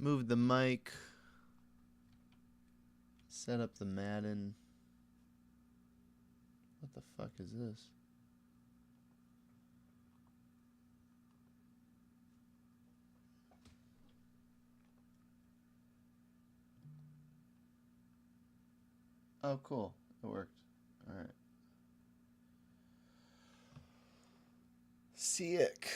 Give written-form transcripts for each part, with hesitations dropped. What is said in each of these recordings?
Move the mic. Set up the Madden. What the fuck is this? Oh, cool. It worked. All right. Sick.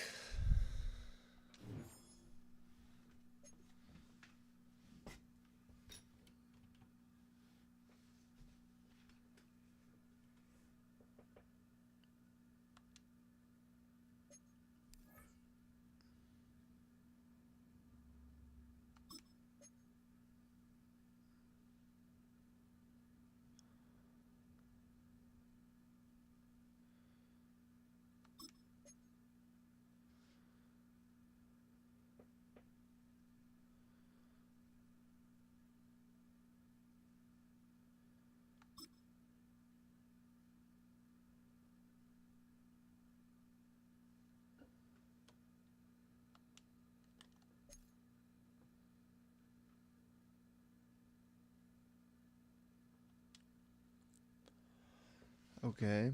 Okay.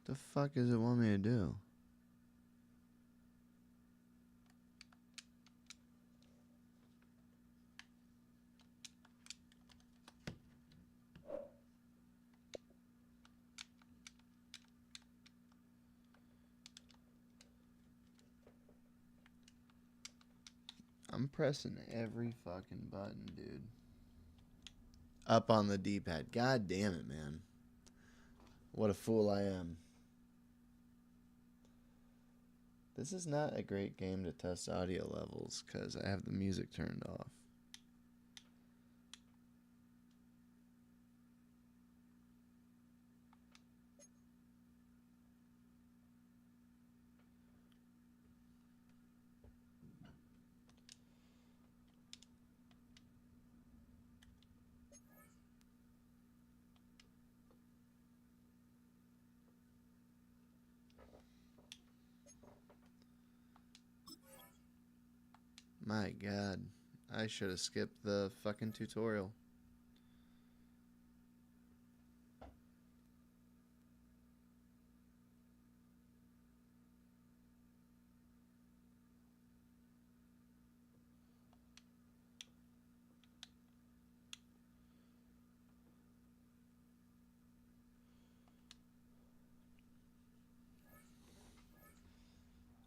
The fuck does it want me to do? I'm pressing every fucking button, dude. Up on the D-pad. God damn it, man. What a fool I am. This is not a great game to test audio levels because I have the music turned off. My God, I should have skipped the fucking tutorial.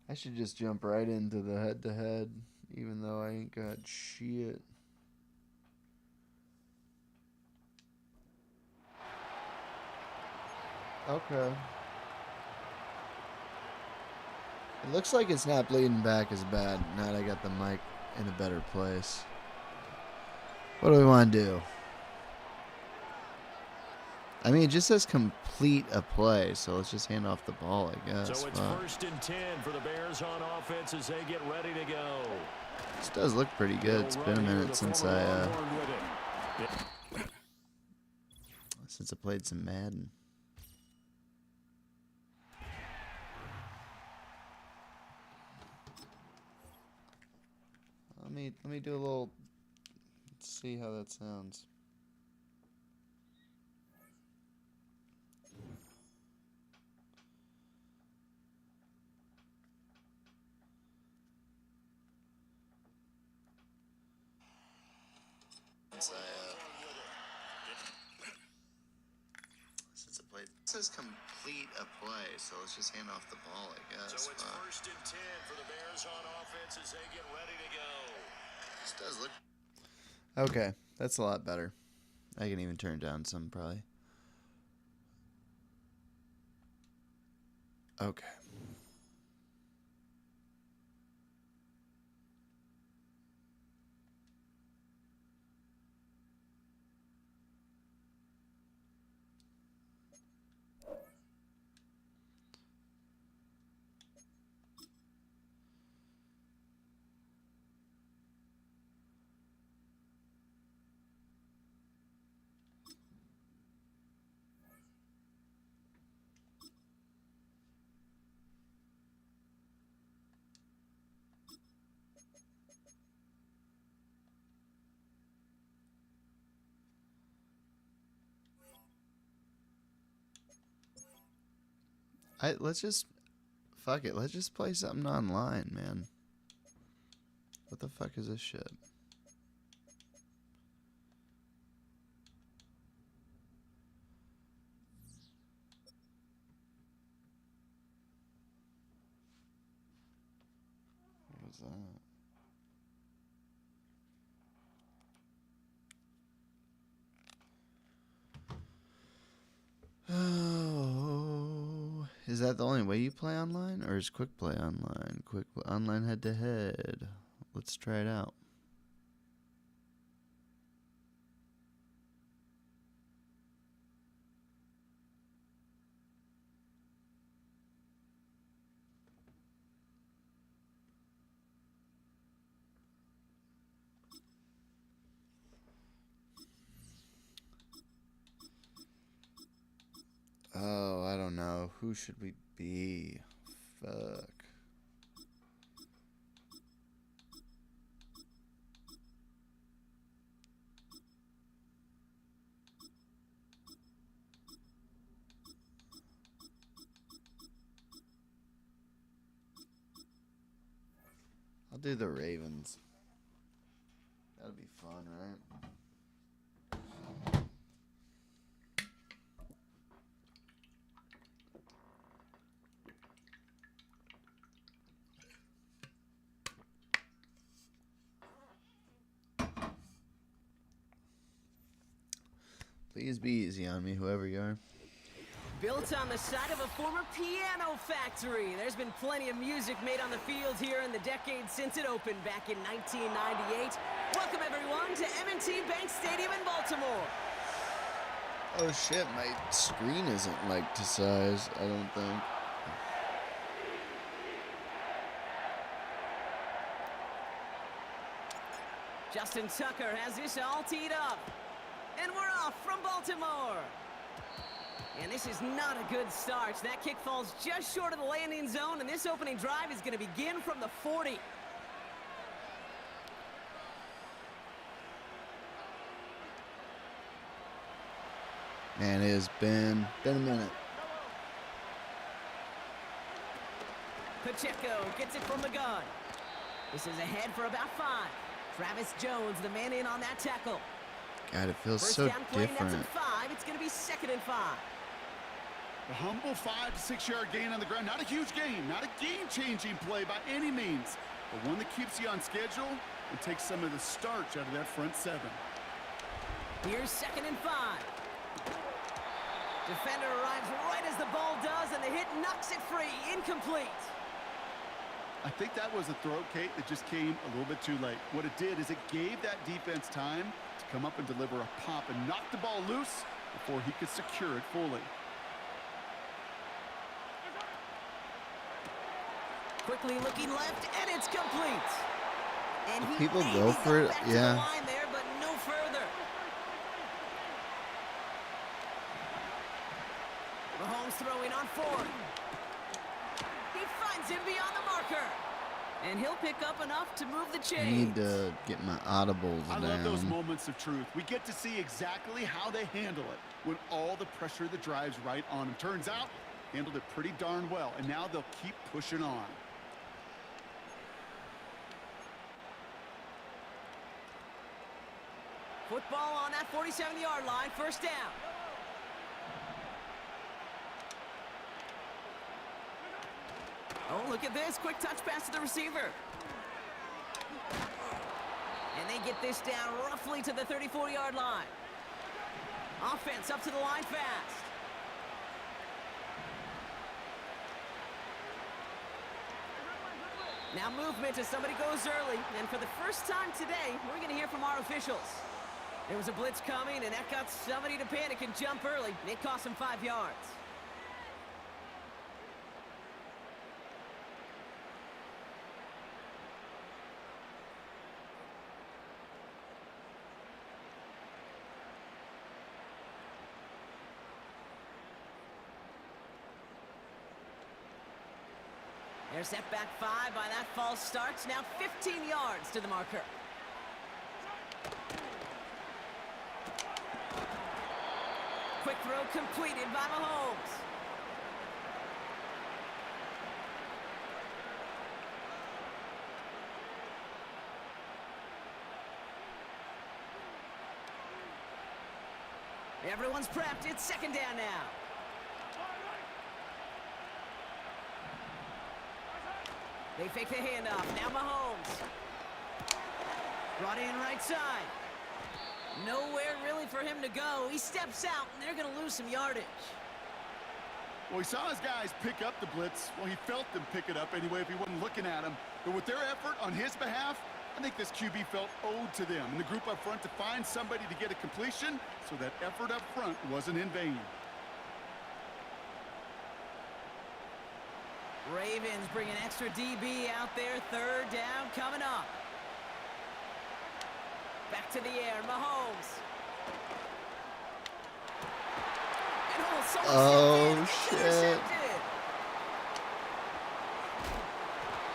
I should just jump right into the head-to-head, even though I ain't got shit. Okay. It looks like it's not bleeding back as bad now that I got the mic in a better place. What do we want to do? I mean, it just says complete a play, so let's just hand off the ball, I guess. So it's first and 10 for the Bears on offense as they get ready to go. This does look pretty good. It's been a minute since I played some Madden. Let me do a little. Let's see how that sounds. Since I played, it says complete a play, so let's just hand off the ball, I guess. So it's first and 10 for the Bears on offense as they get ready to go. This does look. Okay, that's a lot better. I can even turn down some, probably. Okay. Let's just fuck it. Let's just play something online, man. What the fuck is this shit? What was that? Oh, is that the only way you play online, or is quick play online? Quick online head to head. Let's try it out. Oh, I don't know. Who should we be? Fuck. I'll do the Ravens. That'll be fun, right? Please be easy on me, whoever you are. Built on the side of a former piano factory, there's been plenty of music made on the field here in the decade since it opened back in 1998. Welcome, everyone, to M&T Bank Stadium in Baltimore. Oh shit, my screen isn't like to size, I don't think. Justin Tucker has this all teed up. And we're off from Baltimore. And this is not a good start. That kick falls just short of the landing zone, and this opening drive is going to begin from the 40. Man, it has been a minute. Pacheco gets it from the gun. This is ahead for about 5. Travis Jones, the man in on that tackle. God, it feels First so down play, different. that's at 5. It's going to be 2nd and 5. A humble 5 to 6 yard gain on the ground. Not a huge gain, not a game-changing play by any means, but one that keeps you on schedule and takes some of the starch out of that front 7. Here's 2nd and 5. Defender arrives right as the ball does, and the hit knocks it free. Incomplete. I think that was a throw, Kate, that just came a little bit too late. What it did is it gave that defense time to come up and deliver a pop and knock the ball loose before he could secure it fully. Quickly looking left, and it's complete. And he People maybe go got for it, back to yeah. the line there, but no further. Mahomes throwing on 4th. He finds him beyond the marker. And he'll pick up enough to move the I chains. need to get my audibles I down. love those moments of truth. We get to see exactly how they handle it when all the pressure that drives right on them. Turns out, handled it pretty darn well, and now they'll keep pushing on. Football on that 47-yard line, 1st down. Oh, look at this. Quick touch pass to the receiver. And they get this down roughly to the 34-yard line. Offense up to the line fast. Now movement as somebody goes early. And for the first time today, we're going to hear from our officials. There was a blitz coming, and that got somebody to panic and jump early. It cost them 5 yards. They're set back 5 by that false start. Now 15 yards to the marker. Quick throw completed by Mahomes. Everyone's prepped. It's second down now. They fake the handoff. Now Mahomes. Brought in right side. Nowhere really for him to go. He steps out, and they're going to lose some yardage. Well, he saw his guys pick up the blitz. Well, he felt them pick it up anyway if he wasn't looking at him. But with their effort on his behalf, I think this QB felt owed to them and the group up front to find somebody to get a completion, so that effort up front wasn't in vain. Ravens bring an extra DB out there. Third down coming up. Back to the air, Mahomes. Oh, shit.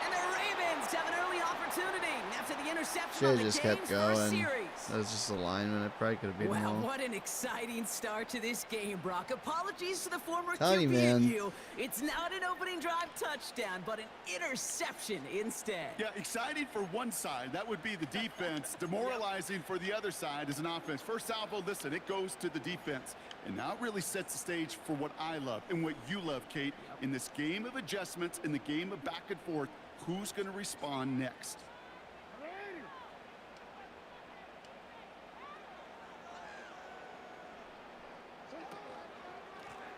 And the Ravens have an early opportunity after the interception. Should have just kept going. That was just a lineman. I probably could have beaten him all. Well, what an exciting start to this game, Brock. Apologies to the former Tell you, QB man. and you. It's not an opening drive touchdown, but an interception instead. Yeah, exciting for one side. That would be the defense. Demoralizing for the other side as an offense. First salvo, listen, it goes to the defense. And now it really sets the stage for what I love and what you love, Kate. In this game of adjustments, in the game of back and forth, who's going to respond next?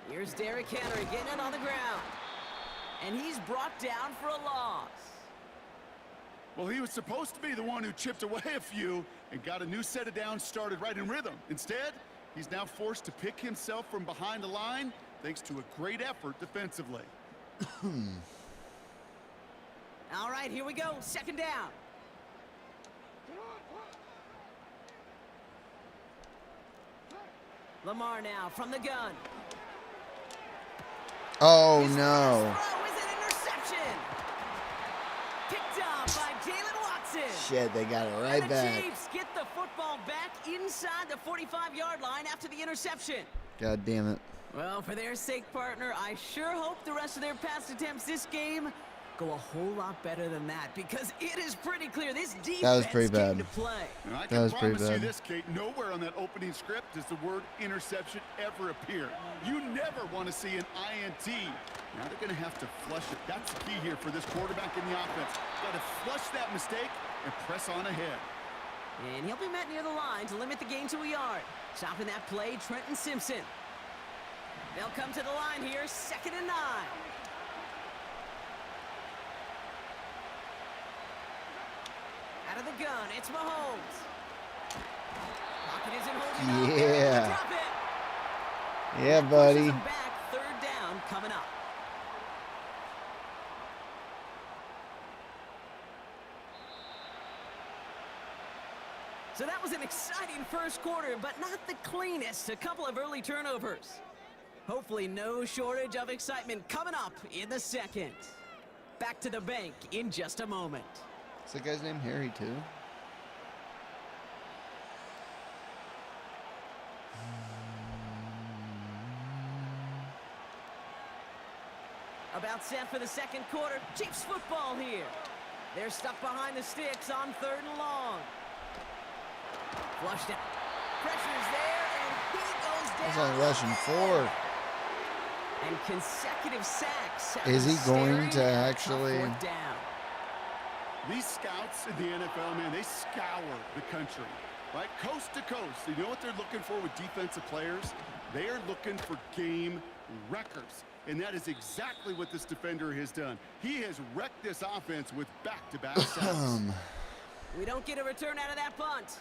Here's Derrick Henry getting it on the ground. And he's brought down for a loss. Well, he was supposed to be the one who chipped away a few and got a new set of downs started right in rhythm. Instead, he's now forced to pick himself from behind the line thanks to a great effort defensively. All right, here we go. Second down. Lamar now from the gun. Oh, His no. first throw is an interception. Picked up by Jalen Watson. Shit, they got it right And the back. Chiefs get the football back inside the 45-yard line after the interception. God damn it. Well, for their sake, partner, I sure hope the rest of their pass attempts this game go a whole lot better than that, because it is pretty clear this defense That was pretty came bad. to play. And I That can was pretty promise you bad. this, Kate, nowhere on that opening script does the word interception ever appear. You never want to see an INT. Now they're going to have to flush it. That's the key here for this quarterback in the offense. Got to flush that mistake and press on ahead. And he'll be met near the line to limit the gain to a yard. Stopping that play, Trenton Simpson. They'll come to the line here, 2nd and 9. Out of the gun, it's Mahomes. Pocket isn't holding up. Yeah. Drop it. Yeah, buddy. Pushes him back, 3rd down coming up. So that was an exciting first quarter, but not the cleanest. A couple of early turnovers. Hopefully no shortage of excitement coming up in the second. Back to the bank in just a moment. Is that guy's name Harry, too? About set for the second quarter. Chiefs football here. They're stuck behind the sticks on 3rd and long. Flushed out. Pressure's there, and he goes down. He's only rushing 4. And consecutive sacks. Is he going Staring to at a actually- tough 4th down. These scouts in the NFL, man, they scour the country, right? Coast to coast. You know what they're looking for with defensive players? They are looking for game wreckers. And that is exactly what this defender has done. He has wrecked this offense with back-to-back sacks. We don't get a return out of that punt.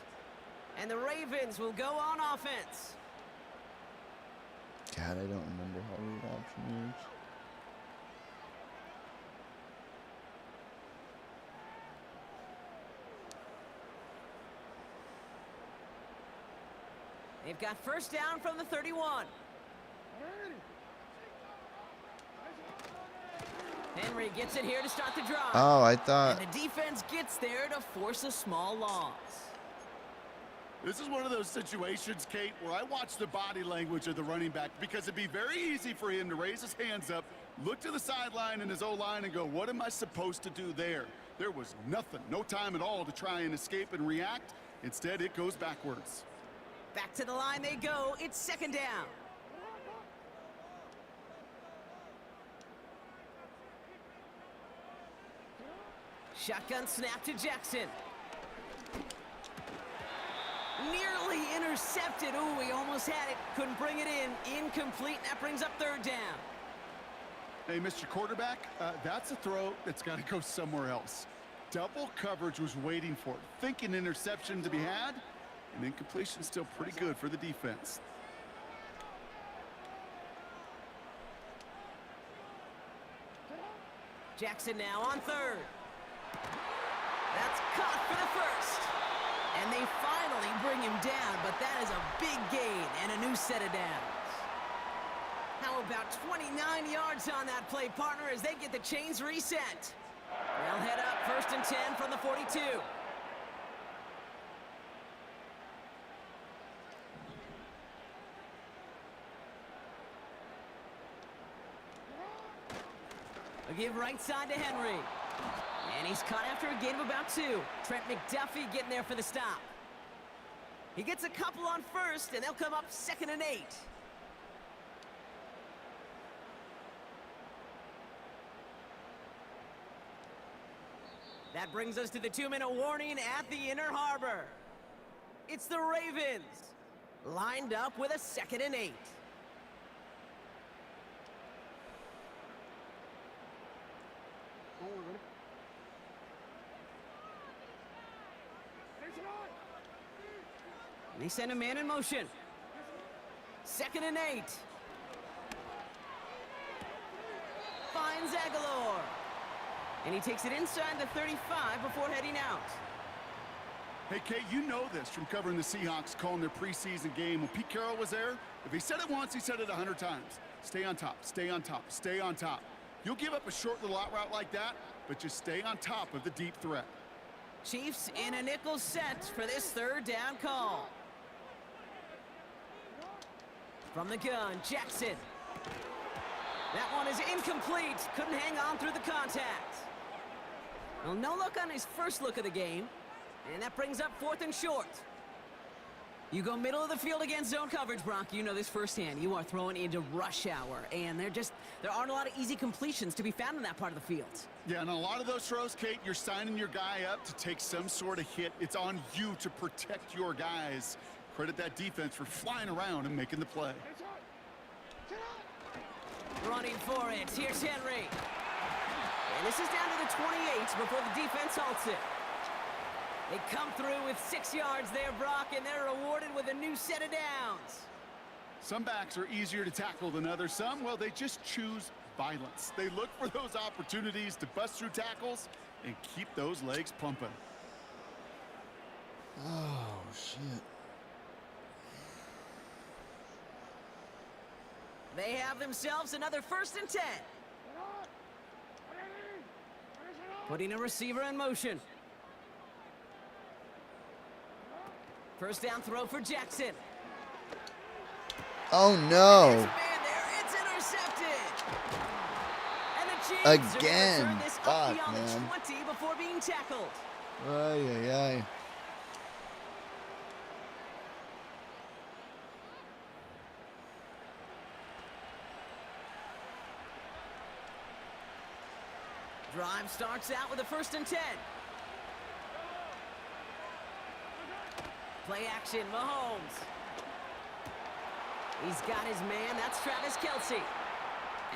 And the Ravens will go on offense. God, I don't remember how read option works. They've got first down from the 31. Henry gets it here to start the drive. Oh, I thought... And the defense gets there to force a small loss. This is one of those situations, Kate, where I watch the body language of the running back, because it'd be very easy for him to raise his hands up, look to the sideline in his O-line and go, what am I supposed to do there? There was nothing, no time at all to try and escape and react. Instead, it goes backwards. Back to the line they go. It's second down. Shotgun snap to Jackson. Nearly intercepted. Ooh, he almost had it. Couldn't bring it in. Incomplete. That brings up third down. Hey, Mr. Quarterback, that's a throw that's got to go somewhere else. Double coverage was waiting for it. Thinking interception to be had, and incompletion still pretty good for the defense. Jackson now on third. That's caught for the first. And they finally bring him down, but that is a big gain and a new set of downs. How about 29 yards on that play, partner, as they get the chains reset. They'll head up 1st and 10 from the 42. A give right side to Henry. And he's caught after a gain of about 2. Trent McDuffie getting there for the stop. He gets a couple on first, and they'll come up 2nd and 8. That brings us to the 2-minute warning at the Inner Harbor. It's the Ravens, lined up with a 2nd and 8. They send a man in motion. 2nd and 8. Finds Aguilar. And he takes it inside the 35 before heading out. Hey, Kate, you know this from covering the Seahawks, calling their preseason game. When Pete Carroll was there, if he said it once, he said it 100 times. Stay on top, stay on top, stay on top. You'll give up a short little out route like that, but just stay on top of the deep threat. Chiefs in a nickel set for this 3rd down call. From the gun, Jackson. That one is incomplete. Couldn't hang on through the contact. Well, no look on his first look of the game. And that brings up 4th and short. You go middle of the field against zone coverage, Brock. You know this firsthand. You are throwing into rush hour. And there aren't a lot of easy completions to be found in that part of the field. Yeah, and a lot of those throws, Kate, you're signing your guy up to take some sort of hit. It's on you to protect your guys. Credit that defense for flying around and making the play. Running for it. Here's Henry. And this is down to the 28 before the defense halts it. They come through with 6 yards there, Brock, and they're rewarded with a new set of downs. Some backs are easier to tackle than others. Some, well, they just choose violence. They look for those opportunities to bust through tackles and keep those legs pumping. Oh, shit. They have themselves another 1st and 10. Putting a receiver in motion. 1st down throw for Jackson. Oh, There's a no. man there. It's intercepted. And the Chiefs are gonna Again. turn this up Fuck, beyond man. the 20 before being tackled. Ay, ay, ay. Drive starts out with a 1st and 10. Play action, Mahomes. He's got his man. That's Travis Kelce.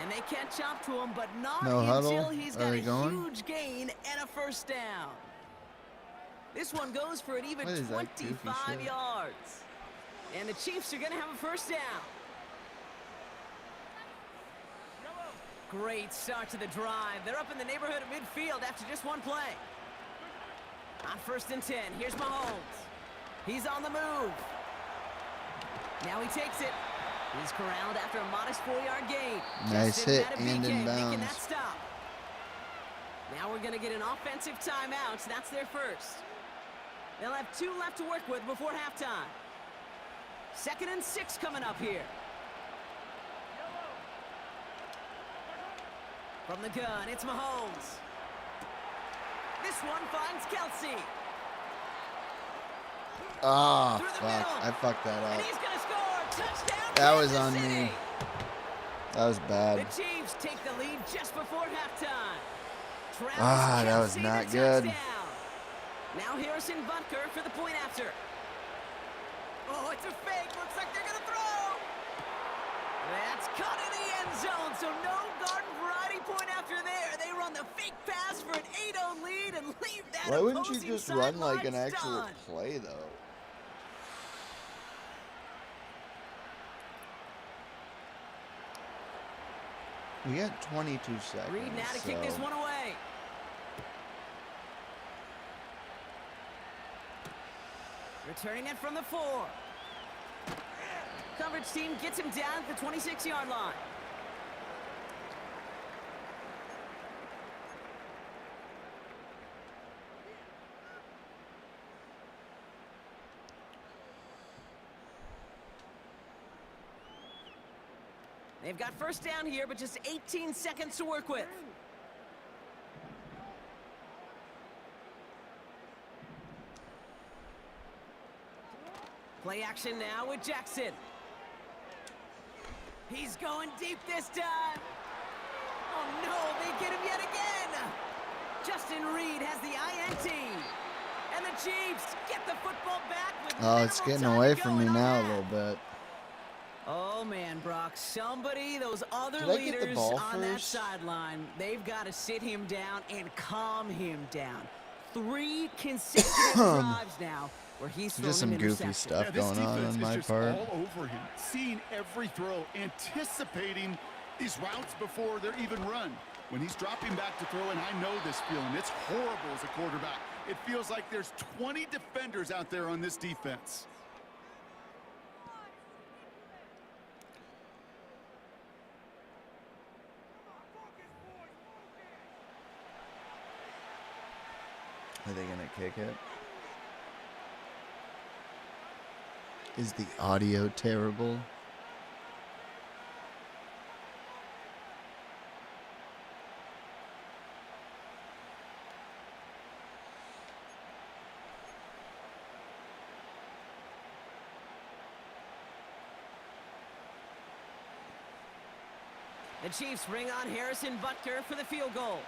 And they catch up to him, but not No until huddle. he's Are got they a going? huge gain and a 1st down. This one goes for an even What is that goofy 25 shit? yards. And the Chiefs are going to have a 1st down. Great start to the drive. They're up in the neighborhood of midfield after just one play. On 1st and 10, here's Mahomes. He's on the move. Now he takes it. He's corralled after a modest 4-yard gain. Nice Justin hit Madubuike and in making that bounds. stop. Now we're going to get an offensive timeout. So that's their first. They'll have 2 left to work with before halftime. 2nd and 6 coming up here. From the gun, it's Mahomes. This one finds Kelce. Oh, Through the fuck. middle. I fucked that And up. he's going to score. Touchdown, That was Kansas on me. City. That was The bad. Chiefs take the lead just before halftime. Travis That was Kelce, not the good. touchdown. Now Harrison Butker for the point after. Oh, it's a fake. Looks like they're going to throw. That's caught in the end zone, so no garden variety point after there. They run the fake pass for an 8-0 lead and leave that Why wouldn't you opposing just run like an sideline actual stunned. play, though? We got 22 seconds. Reed now to kick this one away. Returning it from the 4. Coverage team gets him down at the 26-yard line. They've got first down here, but just 18 seconds to work with. Play action now with Jackson. He's going deep this time. Oh no, they get him yet again. Justin Reed has the INT. And the Chiefs get the football back with It's minimal getting time away to from go me in our now a half. little bit. Oh man, Brock, somebody, those other Did I get the leaders ball on that first? sideline, they've got to sit him down and calm him down. 3 consecutive drives now where he's thrown Just some an goofy interception. stuff this going on defense my is just part. all over him, seeing every throw, anticipating these routes before they're even run. When he's dropping back to throw, and I know this feeling, it's horrible as a quarterback. It feels like there's 20 defenders out there on this defense. Are they going to kick it? Is the audio terrible? The Chiefs bring on Harrison Butker for the field goal.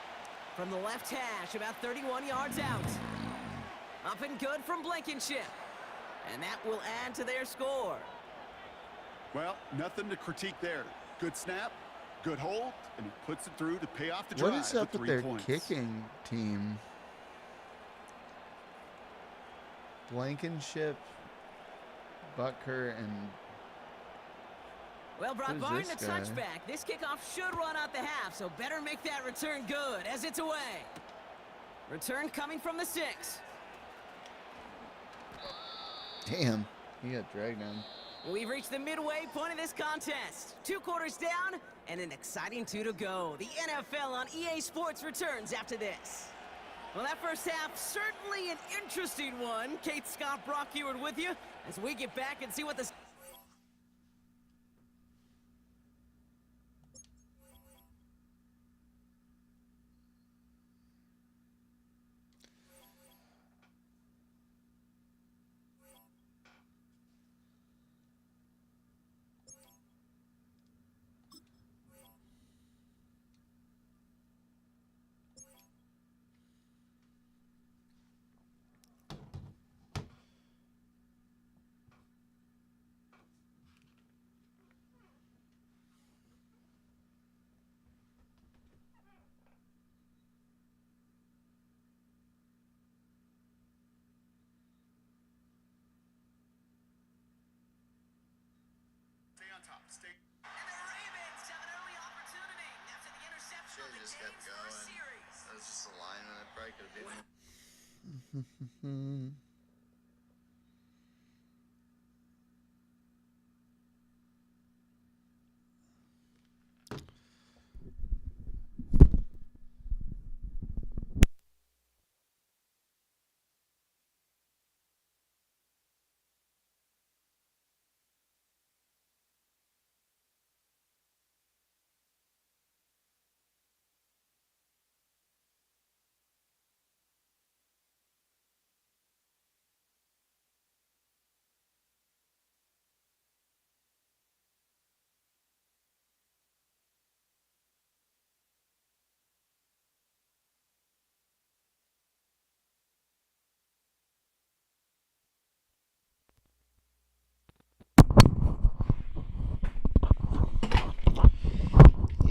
From the left hash, about 31 yards out. Up and good from Blankenship. And that will add to their score. Well, nothing to critique there. Good snap, good hold, and he puts it through to pay off the drive. What is up with 3 their points. kicking team? Blankenship, Butker, and Well, Brock, Who's barring a this guy? touchback, this kickoff should run out the half, so better make that return good as it's away. Return coming from the 6. damn, he got dragged down. We've reached the midway point of this contest. 2 quarters down and an exciting 2 to go. The NFL on EA Sports returns after this. Well, that first half, certainly an interesting one. Kate, Scott, Brock Ewart with you as we get back and see what the... Stay on top. Stay. And the Ravens have an early opportunity after the interception of the Should've just kept game's first going. series. That was just a line, and it probably could have been.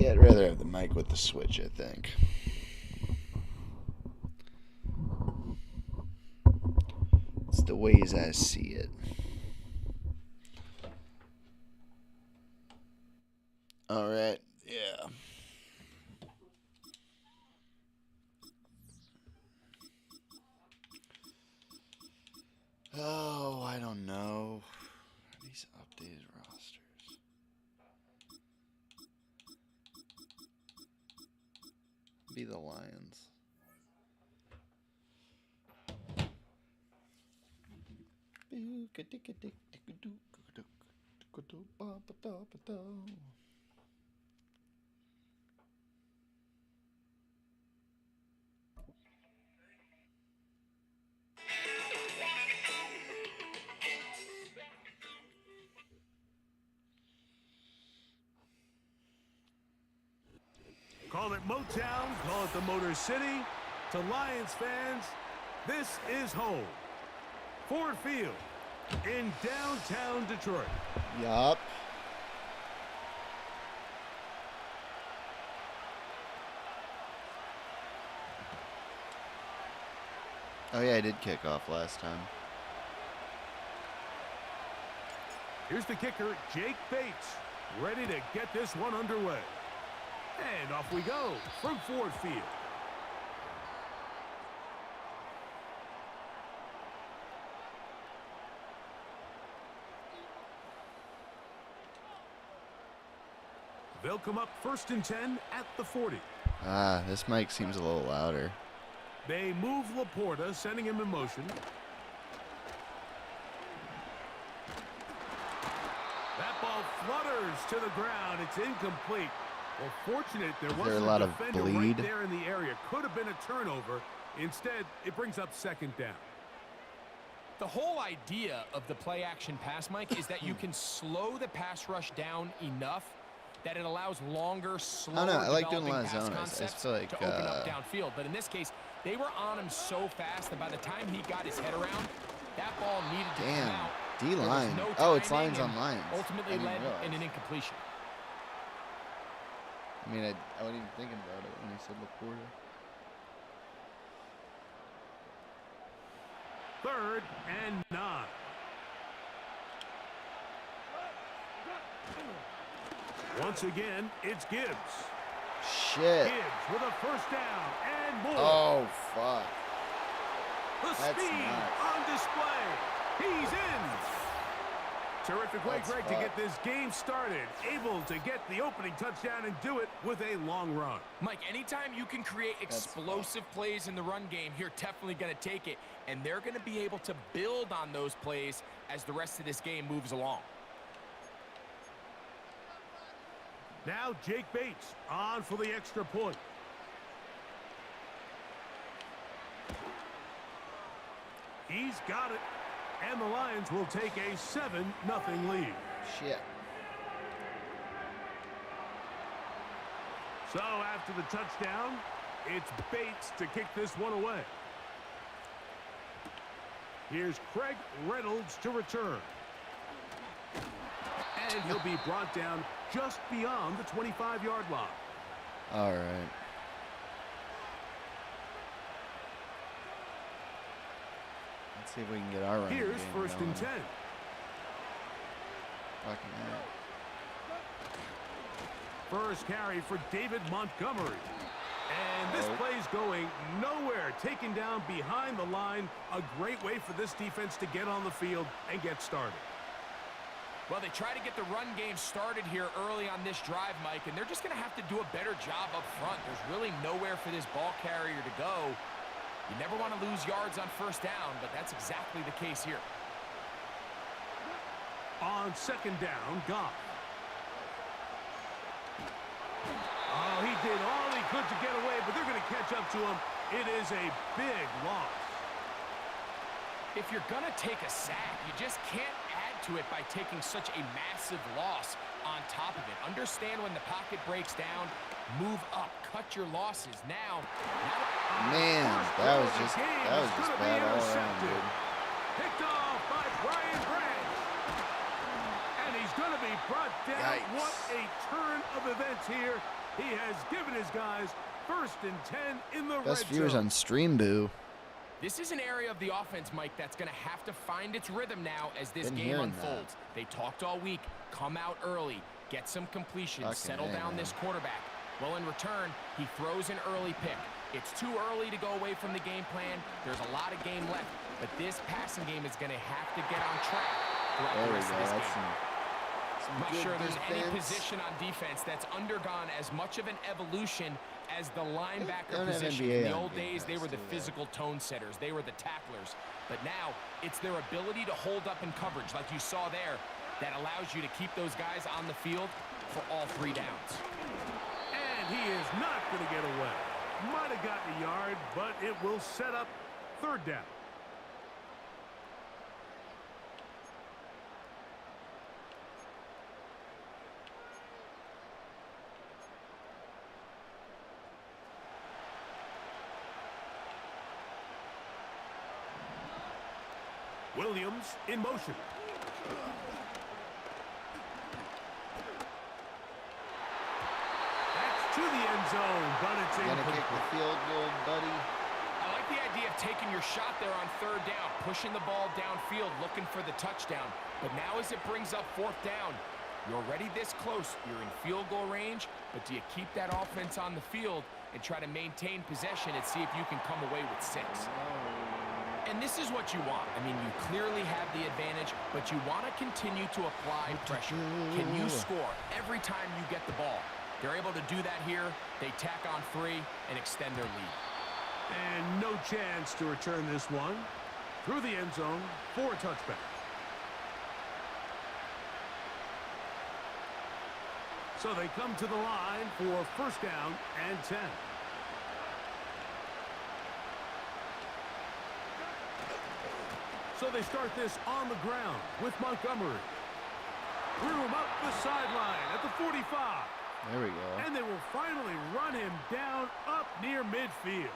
Yeah, I'd rather have the mic with the switch, I think. It's the ways I see it. All right, yeah. Oh, I don't know. These updated rosters. Be the Lions. Call it Motown, call it the Motor City. To Lions fans, this is home. Ford Field in downtown Detroit. Yup. Oh yeah, I did kick off last time. Here's the kicker, Jake Bates, ready to get this one underway. And off we go from Ford Field. They'll come up 1st and 10 at the 40. Ah, this mic seems a little louder. They move Laporta, sending him in motion. That ball flutters to the ground. It's incomplete. Well, fortunate there wasn't a lot a of defender bleed? right there in the area. Could have been a turnover. Instead, it brings up 2nd down. The whole idea of the play-action pass, Mike, is that you can slow the pass rush down enough that it allows longer, slower I like doing developing a lot of pass zones. I concepts feel like, to open up downfield. But in this case, they were on him so fast that by the time he got his head around, that ball needed to come out. D-line. No Oh, it's timing, lines on and lines. ultimately I didn't led realize. in an incompletion. I mean, I wasn't even thinking about it when he said Laporta. 3rd and 9. Once again, it's Gibbs. Shit. Gibbs with a 1st down and more. Oh, fuck. The That's speed nuts. on display. He's in. Terrific way, That's Greg, to fucked. get this game started. Able to get the opening touchdown and do it with a long run. Mike, anytime you can create explosive plays in the run game, you're definitely going to take it. And they're going to be able to build on those plays as the rest of this game moves along. Now Jake Bates on for the extra point. He's got it. And the Lions will take a 7-0 lead. Shit. So after the touchdown, it's Bates to kick this one away. Here's Craig Reynolds to return. And he'll be brought down just beyond the 25-yard line. All right. Let's see if we can get our run. Here's 1st and 10. Fucking hell. First carry for David Montgomery. And this play's going nowhere. Taken down behind the line. A great way for this defense to get on the field and get started. Well, they try to get the run game started here early on this drive, Mike, and they're just going to have to do a better job up front. There's really nowhere for this ball carrier to go. You never want to lose yards on 1st down, but that's exactly the case here. On 2nd down, Goff. Oh, he did all he could to get away, but they're going to catch up to him. It is a big loss. If you're going to take a sack, you just can't add to it by taking such a massive loss on top of it. Understand when the pocket breaks down, move up, cut your losses. Now Man, that was just bad all around, dude. Picked off by Brian Branch. And he's going to be brought down. Yikes. What a turn of events here. He has given his guys 1st and 10 in the Best red viewers zone. on Stream Boo. This is an area of the offense, Mike, that's going to have to find its rhythm now as this Been game hearing unfolds. They talked all week. Come out early. Get some completions. Fucking Settle down man. this quarterback. Well, in return, he throws an early pick. It's too early to go away from the game plan. There's a lot of game left. But this passing game is going to have to get on track throughout There the we rest go. of this That's game. some I'm not good sure there's any defense. position on defense that's undergone as much of an evolution as the linebacker don't have position. NBA In the on old Game days, they Pass, were the do they? physical tone setters. They were the tacklers. But now, it's their ability to hold up in coverage, like you saw there, that allows you to keep those guys on the field for all 3 downs. And he is not going to get away. Might have gotten a yard, but it will set up 3rd down. Williams in motion. That's to the end zone, but it's You gonna kick the incomplete. field goal, buddy? I like the idea of taking your shot there on 3rd down, pushing the ball downfield, looking for the touchdown. But now as it brings up 4th down, you're already this close. You're in field goal range, but do you keep that offense on the field and try to maintain possession and see if you can come away with 6? And this is what you want. I mean, you clearly have the advantage, but you want to continue to apply pressure. Can you score every time you get the ball? They're able to do that here. They tack on 3 and extend their lead. And no chance to return this one through the end zone for a touchback. So they come to the line for 1st down and 10. So they start this on the ground with Montgomery. Threw him up the sideline at the 45. There we go. And they will finally run him down up near midfield.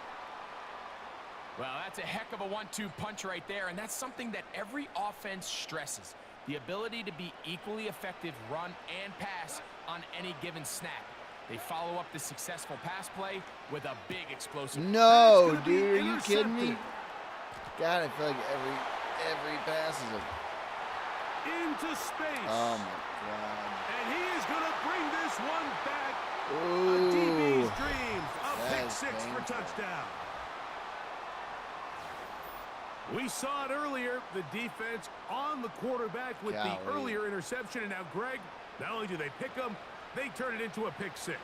Well, that's a heck of a 1-2 punch right there, and that's something that every offense stresses. The ability to be equally effective run and pass on any given snap. They follow up the successful pass play with a big explosive. No, That's gonna be dude, are you kidding me? intercepted. God, I feel like every pass is a... Into space. Oh my And he is going to bring this one back. God. A Ooh. DB's dreams. A That pick is 6 for painful. touchdown. We saw it earlier, the defense on the quarterback with the Golly. earlier interception. And now, Greg, not only do they pick him, they turn it into a pick 6.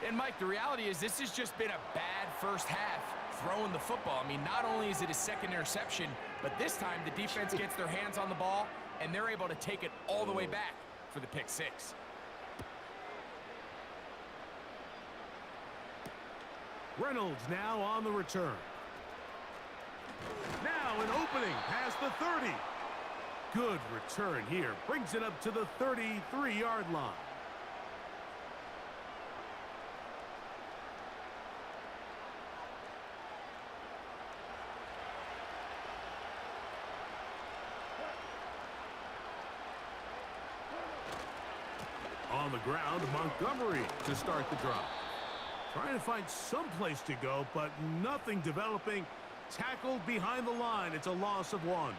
And, Mike, the reality is this has just been a bad first half throwing the football. I mean, not only is it a 2nd interception, but this time the defense gets their hands on the ball, and they're able to take it all the way back for the pick 6. Reynolds now on the return. Now an opening past the 30. Good return here. Brings it up to the 33-yard line. On the ground, Montgomery to start the drive. Trying to find some place to go, but nothing developing. Tackled behind the line. It's a loss of 1.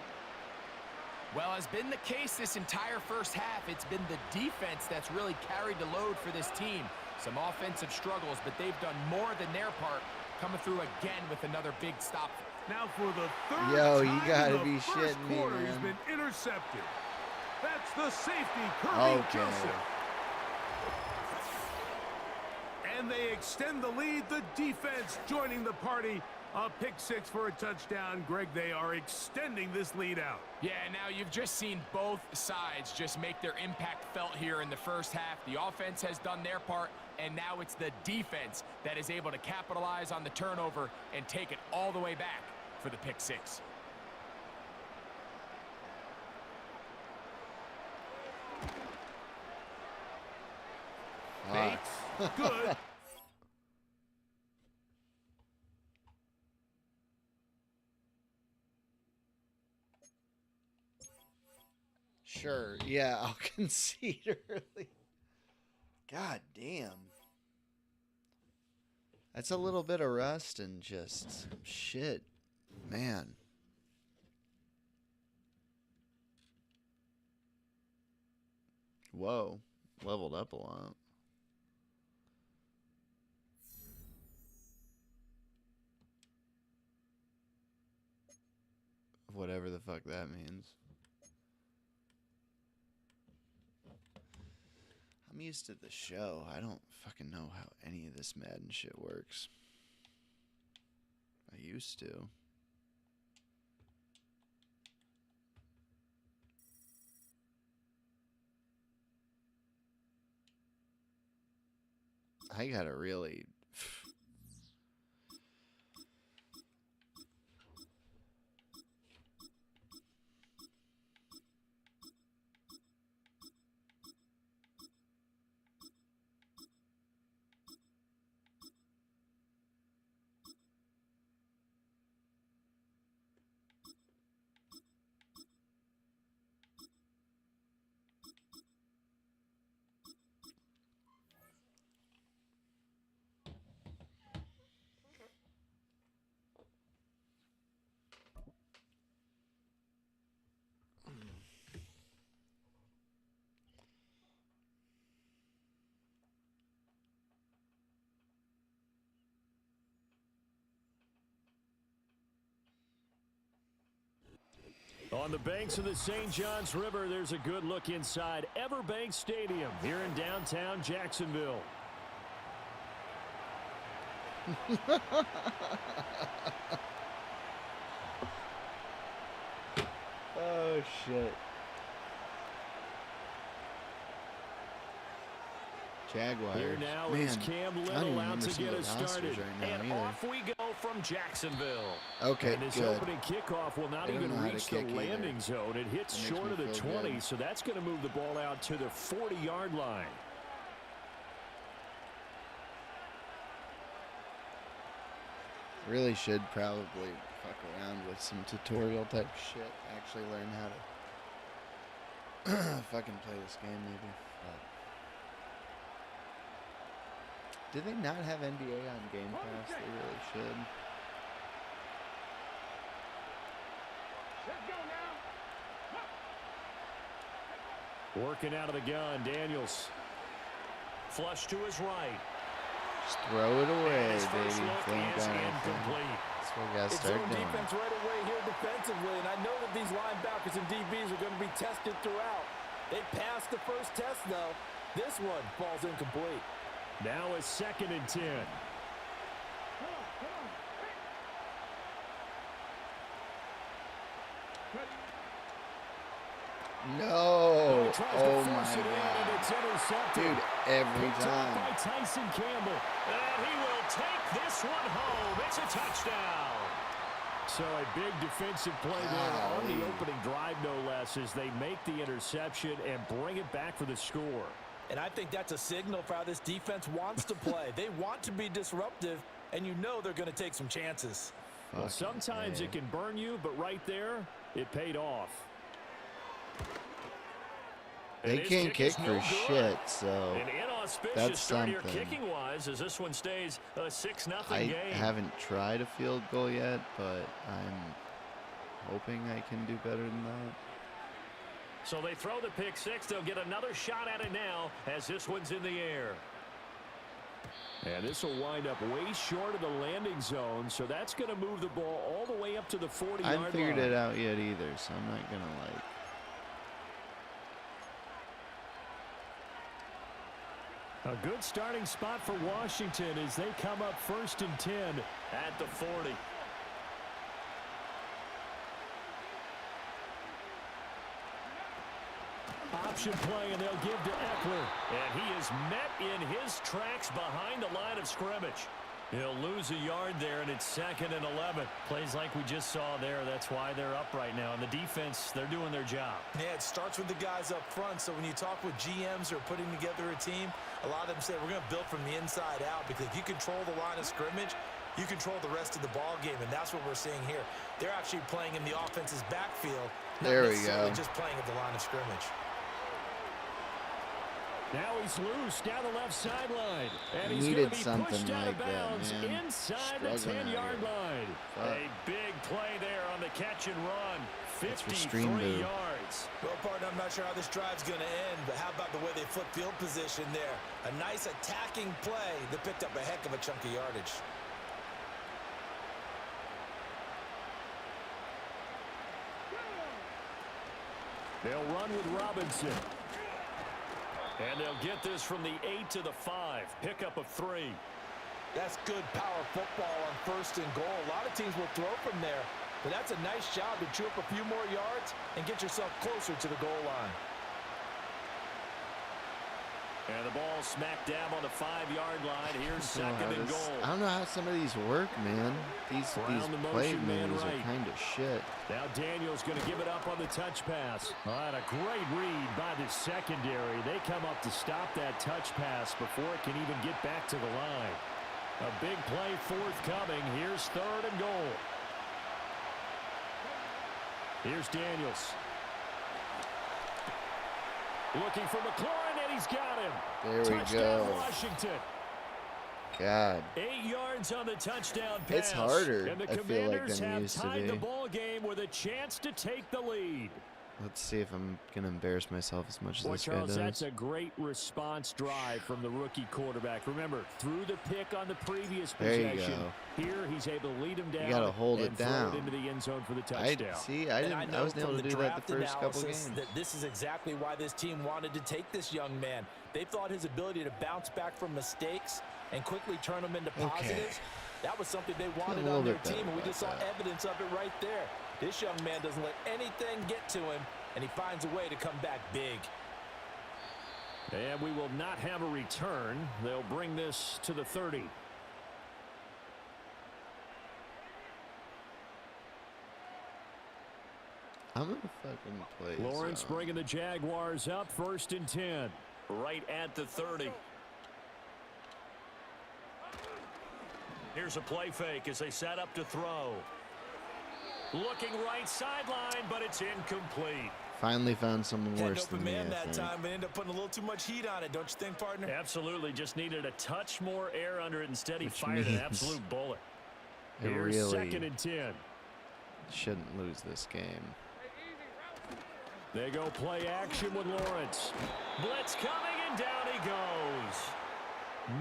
Well, has been the case this entire first half. It's been the defense that's really carried the load for this team. Some offensive struggles, but they've done more than their part, coming through again with another big stop. Now for the 3rd Yo, time you gotta in be the first shitting me, quarter, he's man. been intercepted. That's the safety, Kirby Okay. Joseph. And they extend the lead. The defense joining the party. A pick 6 for a touchdown. Greg, they are extending this lead out. Yeah, now you've just seen both sides just make their impact felt here in the first half. The offense has done their part, and now it's the defense that is able to capitalize on the turnover and take it all the way back for the pick 6. Bates, good. Sure, yeah, I'll concede early. God damn. That's a little bit of rust and just shit, man. Whoa, leveled up a lot. Whatever the fuck that means. I'm used to the show. I don't fucking know how any of this Madden shit works. I used to. I gotta really... On the banks of the St. Johns River, there's a good look inside Everbank Stadium here in downtown Jacksonville. Oh, shit. Jaguars. Here now Man, is Cam I don't Little even out remember to some get of us the rosters started. right now And either. off we go from Jacksonville. Okay, and this good. opening kickoff will not They don't even know how to reach the kick either. landing zone. It hits That makes short me of the feel 20, good. so that's going to move the ball out to the 40-yard line. Really should probably fuck around with some tutorial type shit. Actually learn how to fucking play this game maybe. But do they not have NBA on Game Pass? They really should. Working out of the gun, Daniels. Flush to his right. Just throw it away, And his first baby. look Thank is God. incomplete. That's what we gotta It's start zone doing. defense right away here defensively, and I know that these linebackers and DBs are going to be tested throughout. They passed the first test, though. This one falls incomplete. Now it's 2nd and 10. No! He tries to Oh force my it in, and God. it's intercepted. Dude, every Picked up by time. Tyson Campbell. And he will take this one home. It's a touchdown. So a big defensive play there on the Golly. opening drive, no less, as they make the interception and bring it back for the score. And I think that's a signal for how this defense wants to play. They want to be disruptive, and you know they're going to take some chances. Well, sometimes it can burn you, but right there, it paid off. They And his can't kick is kick no for good. shit, so An inauspicious that's start here something. kicking-wise as this one stays a 6-0 I game. haven't tried a field goal yet, but I'm hoping I can do better than that. So they throw the pick six. They'll get another shot at it now as this one's in the air. And this will wind up way short of the landing zone, so that's going to move the ball all the way up to the 40-yard I line. haven't figured it out yet either, so I'm not going to like... A good starting spot for Washington as they come up 1st and 10 at the 40. Option play, and they'll give to Eckler. And he is met in his tracks behind the line of scrimmage. He'll lose a yard there, and it's 2nd and 11. Plays like we just saw there. That's why they're up right now. And the defense, they're doing their job. Yeah, it starts with the guys up front. So when you talk with GMs who are putting together a team, a lot of them say we're going to build from the inside out, because if you control the line of scrimmage, you control the rest of the ball game, and that's what we're seeing here. They're actually playing in the offense's backfield, not There we necessarily go. just playing at the line of scrimmage. Now he's loose down the left sideline. And he's going Needed to be something pushed out like of bounds that, man. inside the Struggling out 10-yard here. line. Fuck. A big play there on the catch and run. That's 53 restrained, dude. yards. Well, partner, I'm not sure how this drive's going to end, but how about the way they flip field position there? A nice attacking play that picked up a heck of a chunk of yardage. They'll run with Robinson. And they'll get this from the 8 to the 5. Pickup of 3. That's good power football on 1st and goal. A lot of teams will throw from there, but that's a nice job to chew up a few more yards and get yourself closer to the goal line. And the ball smack dab on the 5-yard line. Here's second and goal. I don't know how some of these work, man. These Around the play motion, man moves right. are kind of shit. Now Daniel's going to give it up on the touch pass. And a great read by the secondary. They come up to stop that touch pass before it can even get back to the line. A big play forthcoming. Here's 3rd and goal. Here's Daniels. Looking for McLaurin, and he's got him. There we Touchdown, go. Washington. God. 8 yards on the touchdown pass. It's harder, And the I feel like, Commanders than it have used to tied the be. ball game with a chance to take the lead. Let's see if I'm going to embarrass myself as much as Boy, this guy Charles, does. that's a great response drive from the rookie quarterback. Remember, threw the pick on the previous There you possession. go. Here, he's able to lead him down. You got to hold and it throw down. it into the end zone for the I touchdown. see. I wasn't able to do that the first couple games. That this is exactly why this team wanted to take this young man. They thought his ability to bounce back from mistakes and quickly turn them into positives, that was something they wanted on their team, and we just saw evidence of it right there. This young man doesn't let anything get to him, and he finds a way to come back big. And we will not have a return. They'll bring this to the 30. I'm going to fucking play. Lawrence bringing the Jaguars up 1st and 10. Right at the 30. Here's a play fake as they set up to throw. Looking right sideline, but it's incomplete. Finally found someone Had an worse open than me, man I that think. time, but ended up putting a little too much heat on it, don't you think, partner? Absolutely. Just needed a touch more air under it. Instead, he Which fired an means absolute bullet. it Here's really 2nd and 10. Shouldn't lose this game. They go play action with Lawrence. Blitz coming, and down he goes.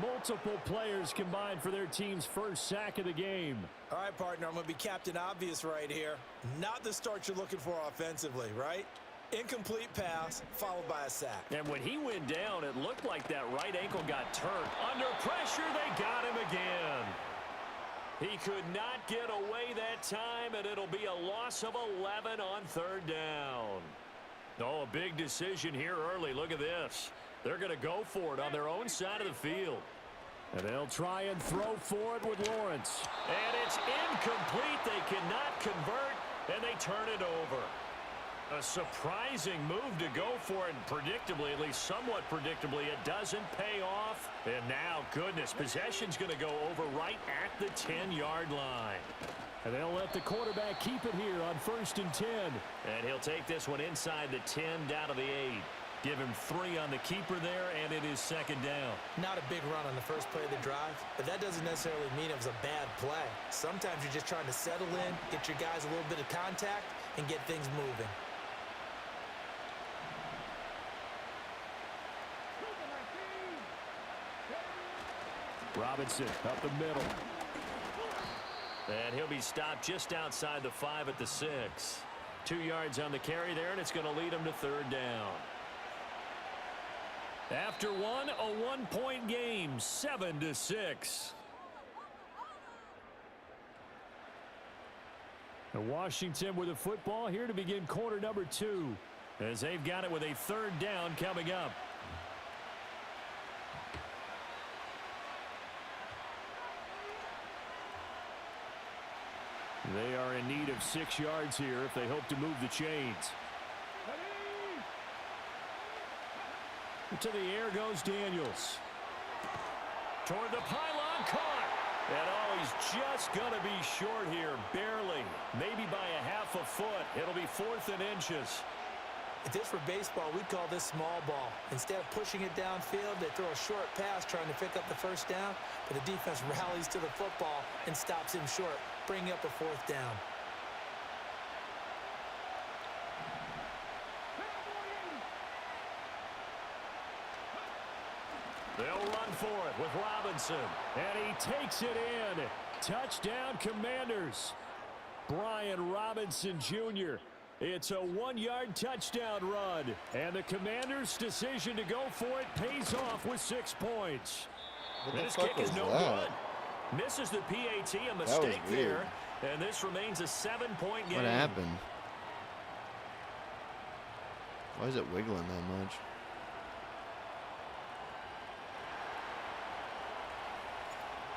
Multiple players combined for their team's first sack of the game. All right, partner, I'm going to be Captain Obvious right here. Not the start you're looking for offensively, right? Incomplete pass, followed by a sack. And when he went down, it looked like that right ankle got turned. Under pressure, they got him again. He could not get away that time, and it'll be a loss of 11 on 3rd down. Oh, a big decision here early. Look at this. They're going to go for it on their own side of the field. And they'll try and throw for it with Lawrence. And it's incomplete. They cannot convert, and they turn it over. A surprising move to go for it, and predictably, at least somewhat predictably, it doesn't pay off. And now, goodness, possession's going to go over right at the 10-yard line. And they'll let the quarterback keep it here on 1st and 10. And he'll take this one inside the 10 down to the 8. Give him 3 on the keeper there, and it is 2nd down. Not a big run on the first play of the drive, but that doesn't necessarily mean it was a bad play. Sometimes you're just trying to settle in, get your guys a little bit of contact, and get things moving. Robinson up the middle. And he'll be stopped just outside the 5 at the 6. 2 yards on the carry there, and it's going to lead him to 3rd down. After one, a one-point game, 7-6. And Washington with the football here to begin quarter number 2, as they've got it with a 3rd down coming up. They are in need of 6 yards here if they hope to move the chains. To the air goes Daniels. Toward the pylon, caught. And oh, he's just going to be short here, barely. Maybe by a half a foot. It'll be 4th and inches. If this were baseball, we'd call this small ball. Instead of pushing it downfield, they throw a short pass trying to pick up the first down, but the defense rallies to the football and stops him short, bringing up a fourth down. They'll run for it with Robinson, and he takes it in. Touchdown, Commanders. Brian Robinson Jr. It's a 1-yard touchdown run, and the Commanders' decision to go for it pays off with 6 points. This kick is no good. Misses the PAT, a mistake there, and this remains a 7-point game. What happened? Why is it wiggling that much?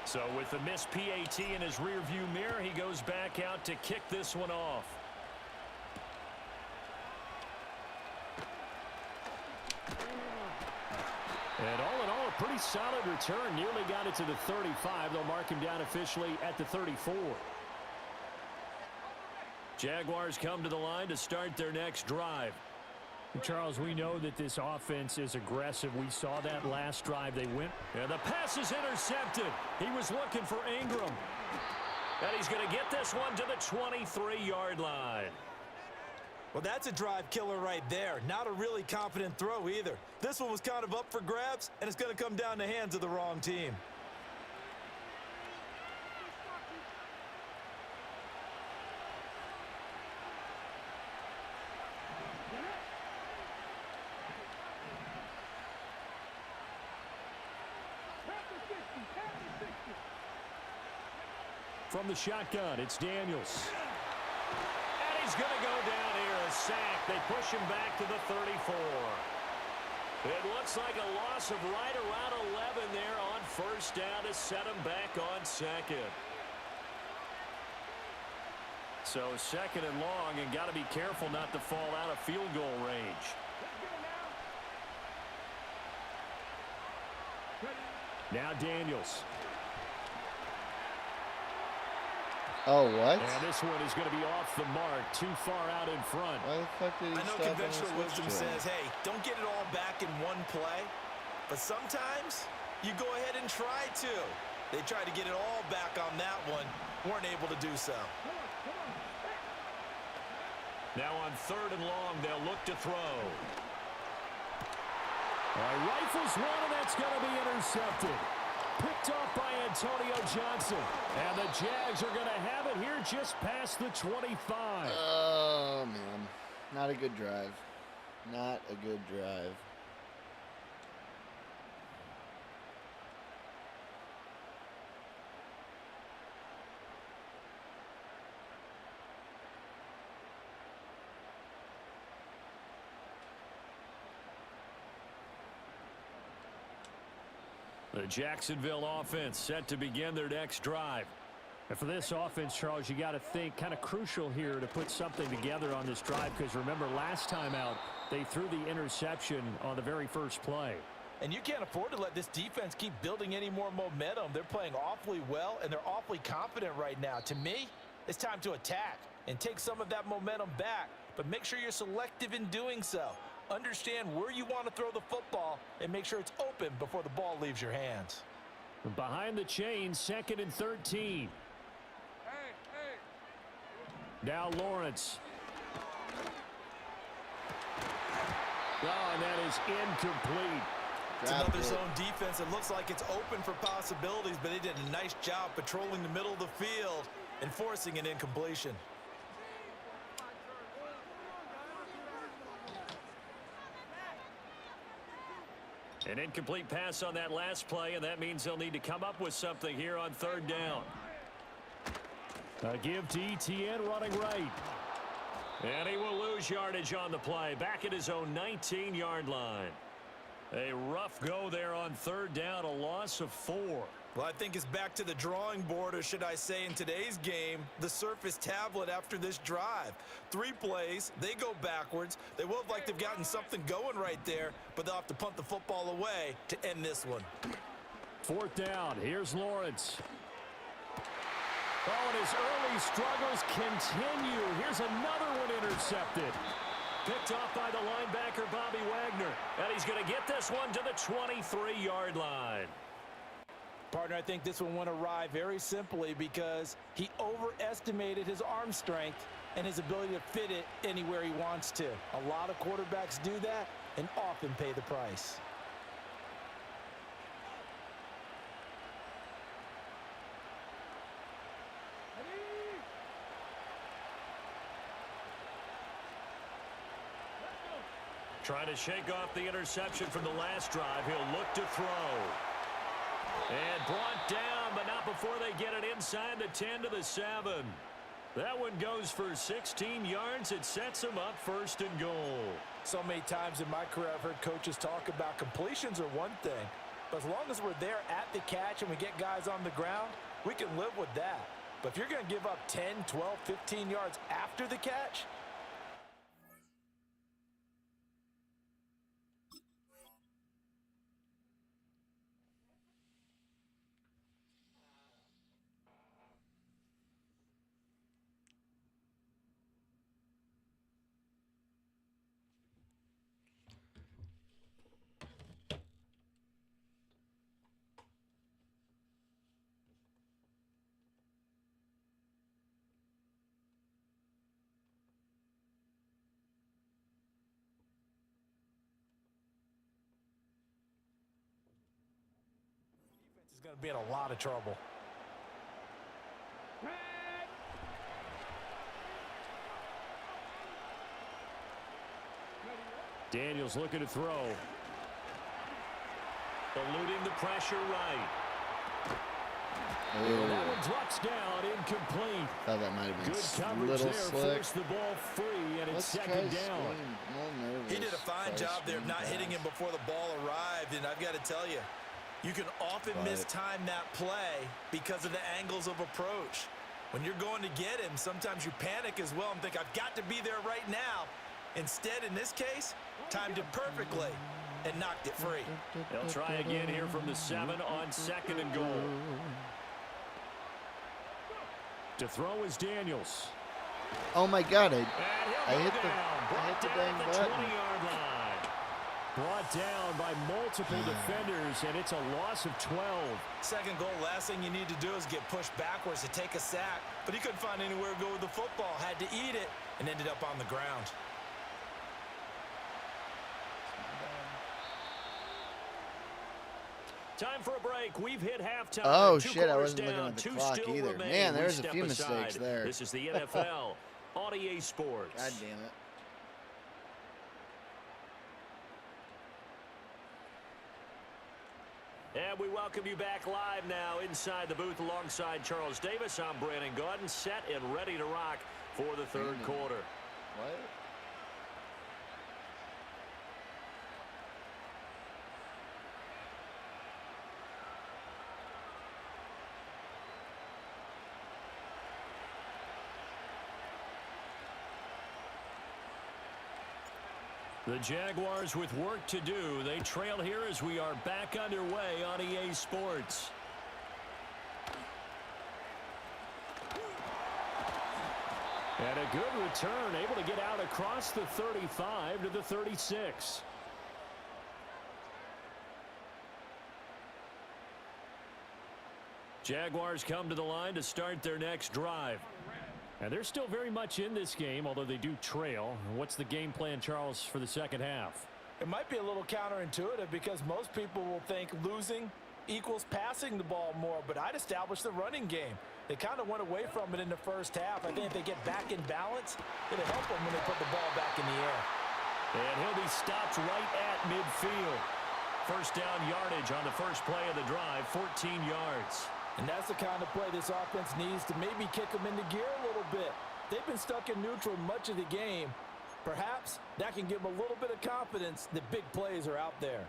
So with the missed PAT in his rearview mirror, he goes back out to kick this one off. And all in all, a pretty solid return. Nearly got it to the 35. They'll mark him down officially at the 34. Jaguars come to the line to start their next drive. Charles, we know that this offense is aggressive. We saw that last drive. They went. And the pass is intercepted. He was looking for Ingram. And he's going to get this one to the 23-yard line. Well, that's a drive killer right there. Not a really confident throw either. This one was kind of up for grabs, and it's going to come down the hands of the wrong team. From the shotgun, it's Daniels. And he's going to go down here, a sack. They push him back to the 34. It looks like a loss of right around 11 there on first down to set him back on second. So second and long, and got to be careful not to fall out of field goal range. Now Daniels. Oh, what? And this one is going to be off the mark, too far out in front. Why the fuck did he I know stop conventional on the wisdom switch says, hey, don't get it all back in one play. But sometimes you go ahead and try to. They tried to get it all back on that one. Weren't able to do so. Now on third and long, they'll look to throw. Rifles one, and that's going to be intercepted. Picked off by Antonio Johnson. And the Jags are going to have it here just past the 25. Oh, man. Not a good drive. Not a good drive. The Jacksonville offense set to begin their next drive. And for this offense, Charles, you got to think kind of crucial here to put something together on this drive, because remember last time out they threw the interception on the very first play. And you can't afford to let this defense keep building any more momentum. They're playing awfully well, and they're awfully confident right now. To me, it's time to attack and take some of that momentum back, but make sure you're selective in doing so. Understand where you want to throw the football and make sure it's open before the ball leaves your hands. Behind the chain, second and 13. Now Lawrence. Oh, and that is incomplete. It's another zone defense. It looks like it's open for possibilities, but they did a nice job patrolling the middle of the field and forcing an incompletion. An incomplete pass on that last play, and that means they'll need to come up with something here on third down. A give to ETN running right. And he will lose yardage on the play, back at his own 19-yard line. A rough go there on third down, a loss of 4. Well, I think it's back to the drawing board, or should I say in today's game, the Surface tablet after this drive. 3 plays, they go backwards. They will have like they've gotten something going right there, but they'll have to punt the football away to end this one. Fourth down, here's Lawrence. Oh, and his early struggles continue. Here's another one intercepted. Picked off by the linebacker, Bobby Wagner. And he's going to get this one to the 23-yard line. Partner, I think this one went awry very simply because he overestimated his arm strength and his ability to fit it anywhere he wants to. A lot of quarterbacks do that and often pay the price. Trying to shake off the interception from the last drive. He'll look to throw. And brought down, but not before they get it inside the 10 to the 7. That one goes for 16 yards. It sets him up 1st and goal. So many times in my career I've heard coaches talk about completions are one thing, but as long as we're there at the catch and we get guys on the ground, we can live with that. But if you're going to give up 10, 12, 15 yards after the catch, defense is going to be in a lot of trouble. Daniels looking to throw. Eluding the pressure right. Ooh. That one drops down, incomplete. Thought that might have been Good a coverage little there, slick. forced the ball free, and it's second down. He did a fine job there of not hitting him before the ball arrived, and I've got to tell you, you can often mistime that play because of the angles of approach. When you're going to get him, sometimes you panic as well and think, I've got to be there right now. Instead, in this case, timed it perfectly and knocked it free. They'll try again here from the 7 on 2nd and goal. To throw is Daniels. Oh my God! I And he'll hit go the down. dang Brought down at the button. 20-yard line. Brought down by multiple defenders, and it's a loss of 12. Second goal, last thing you need to do is get pushed backwards to take a sack. But he couldn't find anywhere to go with the football. Had to eat it and ended up on the ground. Time for a break. We've hit halftime. Oh, Two shit, I quarters wasn't looking down, at the two clock still either. remain. Man, We there's a step few mistakes aside. there. This is the NFL on EA Sports. God damn it. And we welcome you back live now inside the booth alongside Charles Davis. I'm Brandon Gaudin, set and ready to rock for the third quarter. What? The Jaguars with work to do. They trail here as we are back underway on EA Sports. And a good return, able to get out across the 35 to the 36. Jaguars come to the line to start their next drive. And they're still very much in this game, although they do trail. What's the game plan, Charles, for the second half? It might be a little counterintuitive because most people will think losing equals passing the ball more, but I'd establish the running game. They kind of went away from it in the first half. I think if they get back in balance, it'll help them when they put the ball back in the air. And he'll be stopped right at midfield. First down yardage on the first play of the drive, 14 yards. And that's the kind of play this offense needs to maybe kick them into gear a little bit. They've been stuck in neutral much of the game. Perhaps that can give them a little bit of confidence that big plays are out there.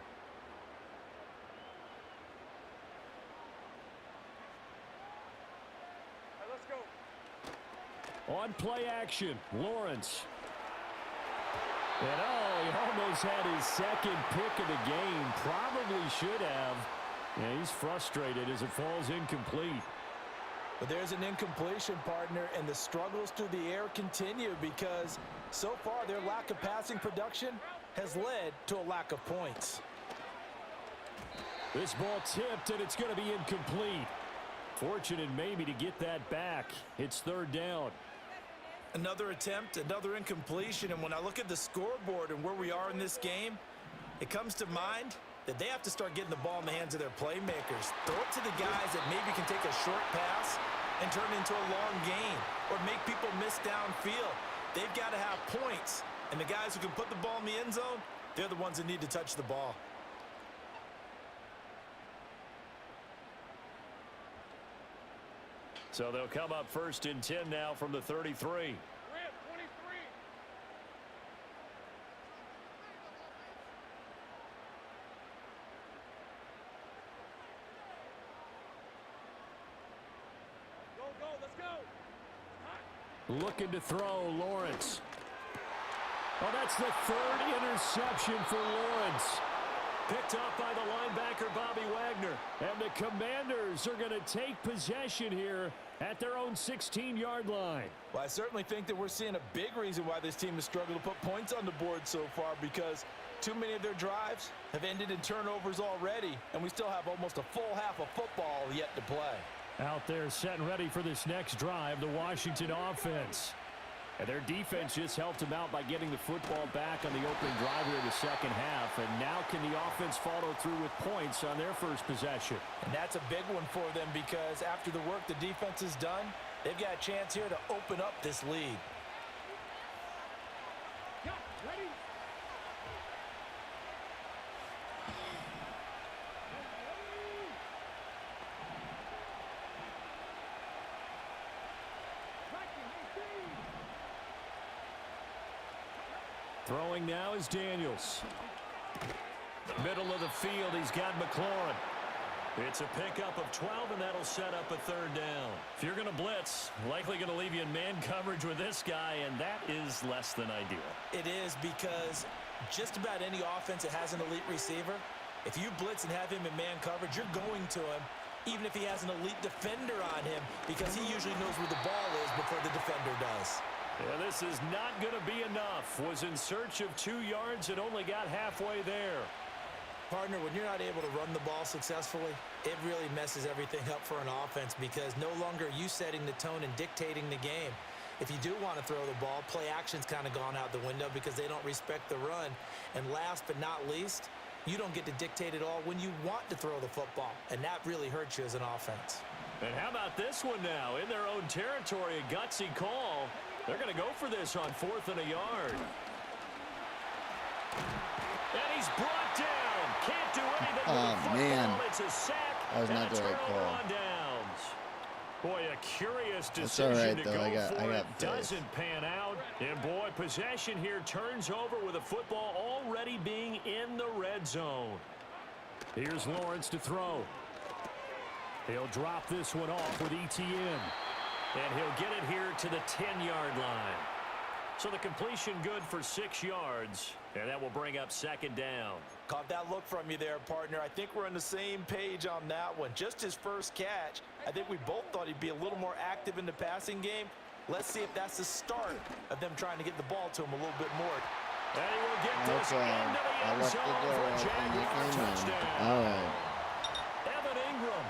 All right, let's go. On play action, Lawrence. And he almost had his second pick of the game. Probably should have. Yeah, he's frustrated as it falls incomplete. But there's an incompletion, partner, and the struggles through the air continue because so far their lack of passing production has led to a lack of points. This ball tipped, and it's going to be incomplete. Fortunate maybe to get that back. It's third down. Another attempt, another incompletion, and when I look at the scoreboard and where we are in this game, it comes to mind that they have to start getting the ball in the hands of their playmakers. Throw it to the guys that maybe can take a short pass and turn it into a long gain or make people miss downfield. They've got to have points, and the guys who can put the ball in the end zone, they're the ones that need to touch the ball. So they'll come up first and 10 now from the 33. Looking to throw, Lawrence. Oh, that's the third interception for Lawrence. Picked off by the linebacker, Bobby Wagner. And the Commanders are going to take possession here at their own 16-yard line. Well, I certainly think that we're seeing a big reason why this team has struggled to put points on the board so far, because too many of their drives have ended in turnovers already, and we still have almost a full half of football yet to play. Out there set and ready for this next drive, the Washington offense. And their defense just helped them out by getting the football back on the opening drive here in the second half. And now can the offense follow through with points on their first possession? And that's a big one for them because after the work the defense has done, they've got a chance here to open up this lead. Ready? Throwing now is Daniels. Middle of the field, he's got McLaurin. It's a pickup of 12, and that'll set up a third down. If you're going to blitz, likely going to leave you in man coverage with this guy, and that is less than ideal. It is because just about any offense that has an elite receiver, if you blitz and have him in man coverage, you're going to him, even if he has an elite defender on him, because he usually knows where the ball is before the defender does. Yeah, this is not going to be enough. Was in search of 2 yards and only got halfway there. Partner, when you're not able to run the ball successfully, it really messes everything up for an offense because no longer are you setting the tone and dictating the game. If you do want to throw the ball, play action's kind of gone out the window because they don't respect the run. And last but not least, you don't get to dictate it all when you want to throw the football, and that really hurts you as an offense. And how about this one now? In their own territory, a gutsy call. They're going to go for this on 4th and a yard. And he's brought down. Can't do anything with the football. Man. It's a sack. That was not and a the right turnover call. on downs. Boy, a curious That's all decision right, to though. go I got for it. faith. Doesn't pan out. And boy, possession here turns over with a football already being in the red zone. Here's Lawrence to throw. He'll drop this one off with ETN. And he'll get it here to the 10-yard line. So the completion good for 6 yards. And that will bring up second down. Caught that look from you there, partner. I think we're on the same page on that one. Just his first catch, I think we both thought he'd be a little more active in the passing game. Let's see if that's the start of them trying to get the ball to him a little bit more. And he will get this into the end zone for a Jaguar touchdown. All right. Evan Ingram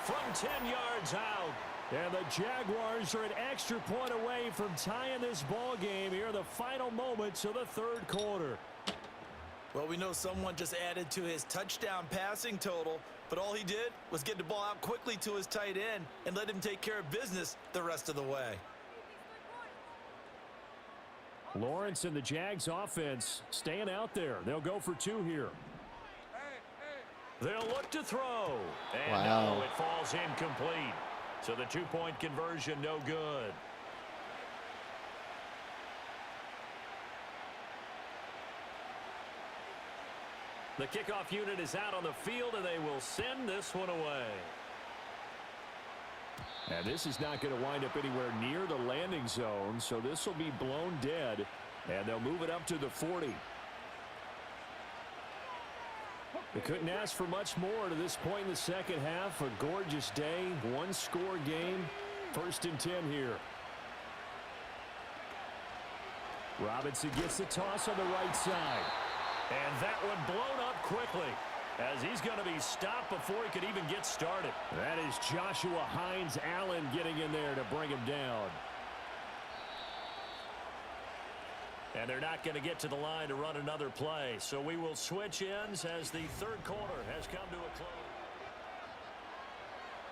from 10 yards out. And the Jaguars are an extra point away from tying this ball game here in the final moments of the third quarter. Well, we know someone just added to his touchdown passing total, but all he did was get the ball out quickly to his tight end and let him take care of business the rest of the way. Lawrence and the Jags offense staying out there. They'll go for 2 here. They'll look to throw. And Wow. no, it falls incomplete. So the 2-point conversion no good. The kickoff unit is out on the field, and they will send this one away. And this is not going to wind up anywhere near the landing zone, so this will be blown dead, and they'll move it up to the 40. They couldn't ask for much more to this point in the second half. A gorgeous day, 1-score game. First and 10 here. Robinson gets the toss on the right side. And that one blown up quickly, as he's going to be stopped before he could even get started. That is Joshua Hines Allen getting in there to bring him down. And they're not going to get to the line to run another play. So we will switch ends as the third quarter has come to a close.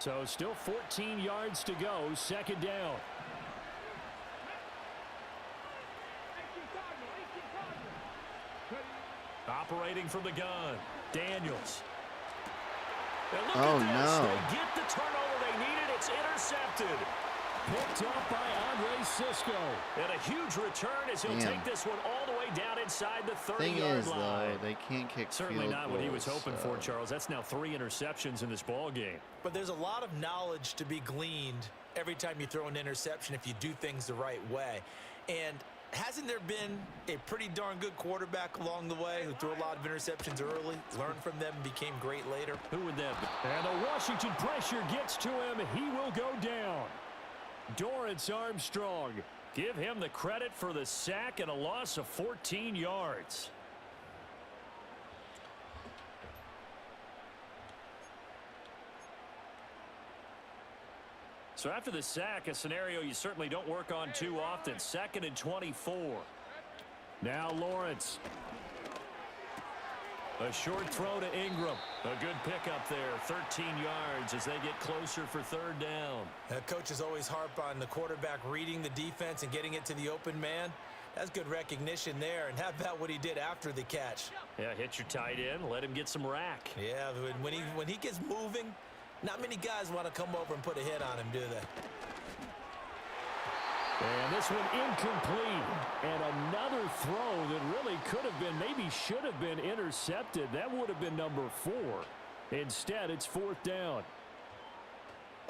So still 14 yards to go, second down. Operating from the gun, Daniels. And look at this. They get the turnover they needed. It's intercepted. Picked up by Andre Cisco. And a huge return as he'll take this one all the way down inside the 30-yard line. Though, they can't kick Certainly field not goals, what he was hoping for, Charles. That's now 3 interceptions in this ball game. But there's a lot of knowledge to be gleaned every time you throw an interception if you do things the right way. And hasn't there been a pretty darn good quarterback along the way who threw a lot of interceptions early, learned from them, and became great later? Who would that be? And the Washington pressure gets to him. He will go down. Dorrance Armstrong. Give him the credit for the sack and a loss of 14 yards. So after the sack, a scenario you certainly don't work on too often. 2nd and 24. Now Lawrence. A short throw to Ingram. A good pickup there. 13 yards as they get closer for third down. Coaches always harp on the quarterback reading the defense and getting it to the open man. That's good recognition there. And how about what he did after the catch? Yeah, hit your tight end. Let him get some rack. Yeah, when he gets moving, not many guys want to come over and put a hit on him, do they? And this one incomplete. And another throw that really could have been, maybe should have been intercepted. That would have been number 4. Instead, it's 4th down.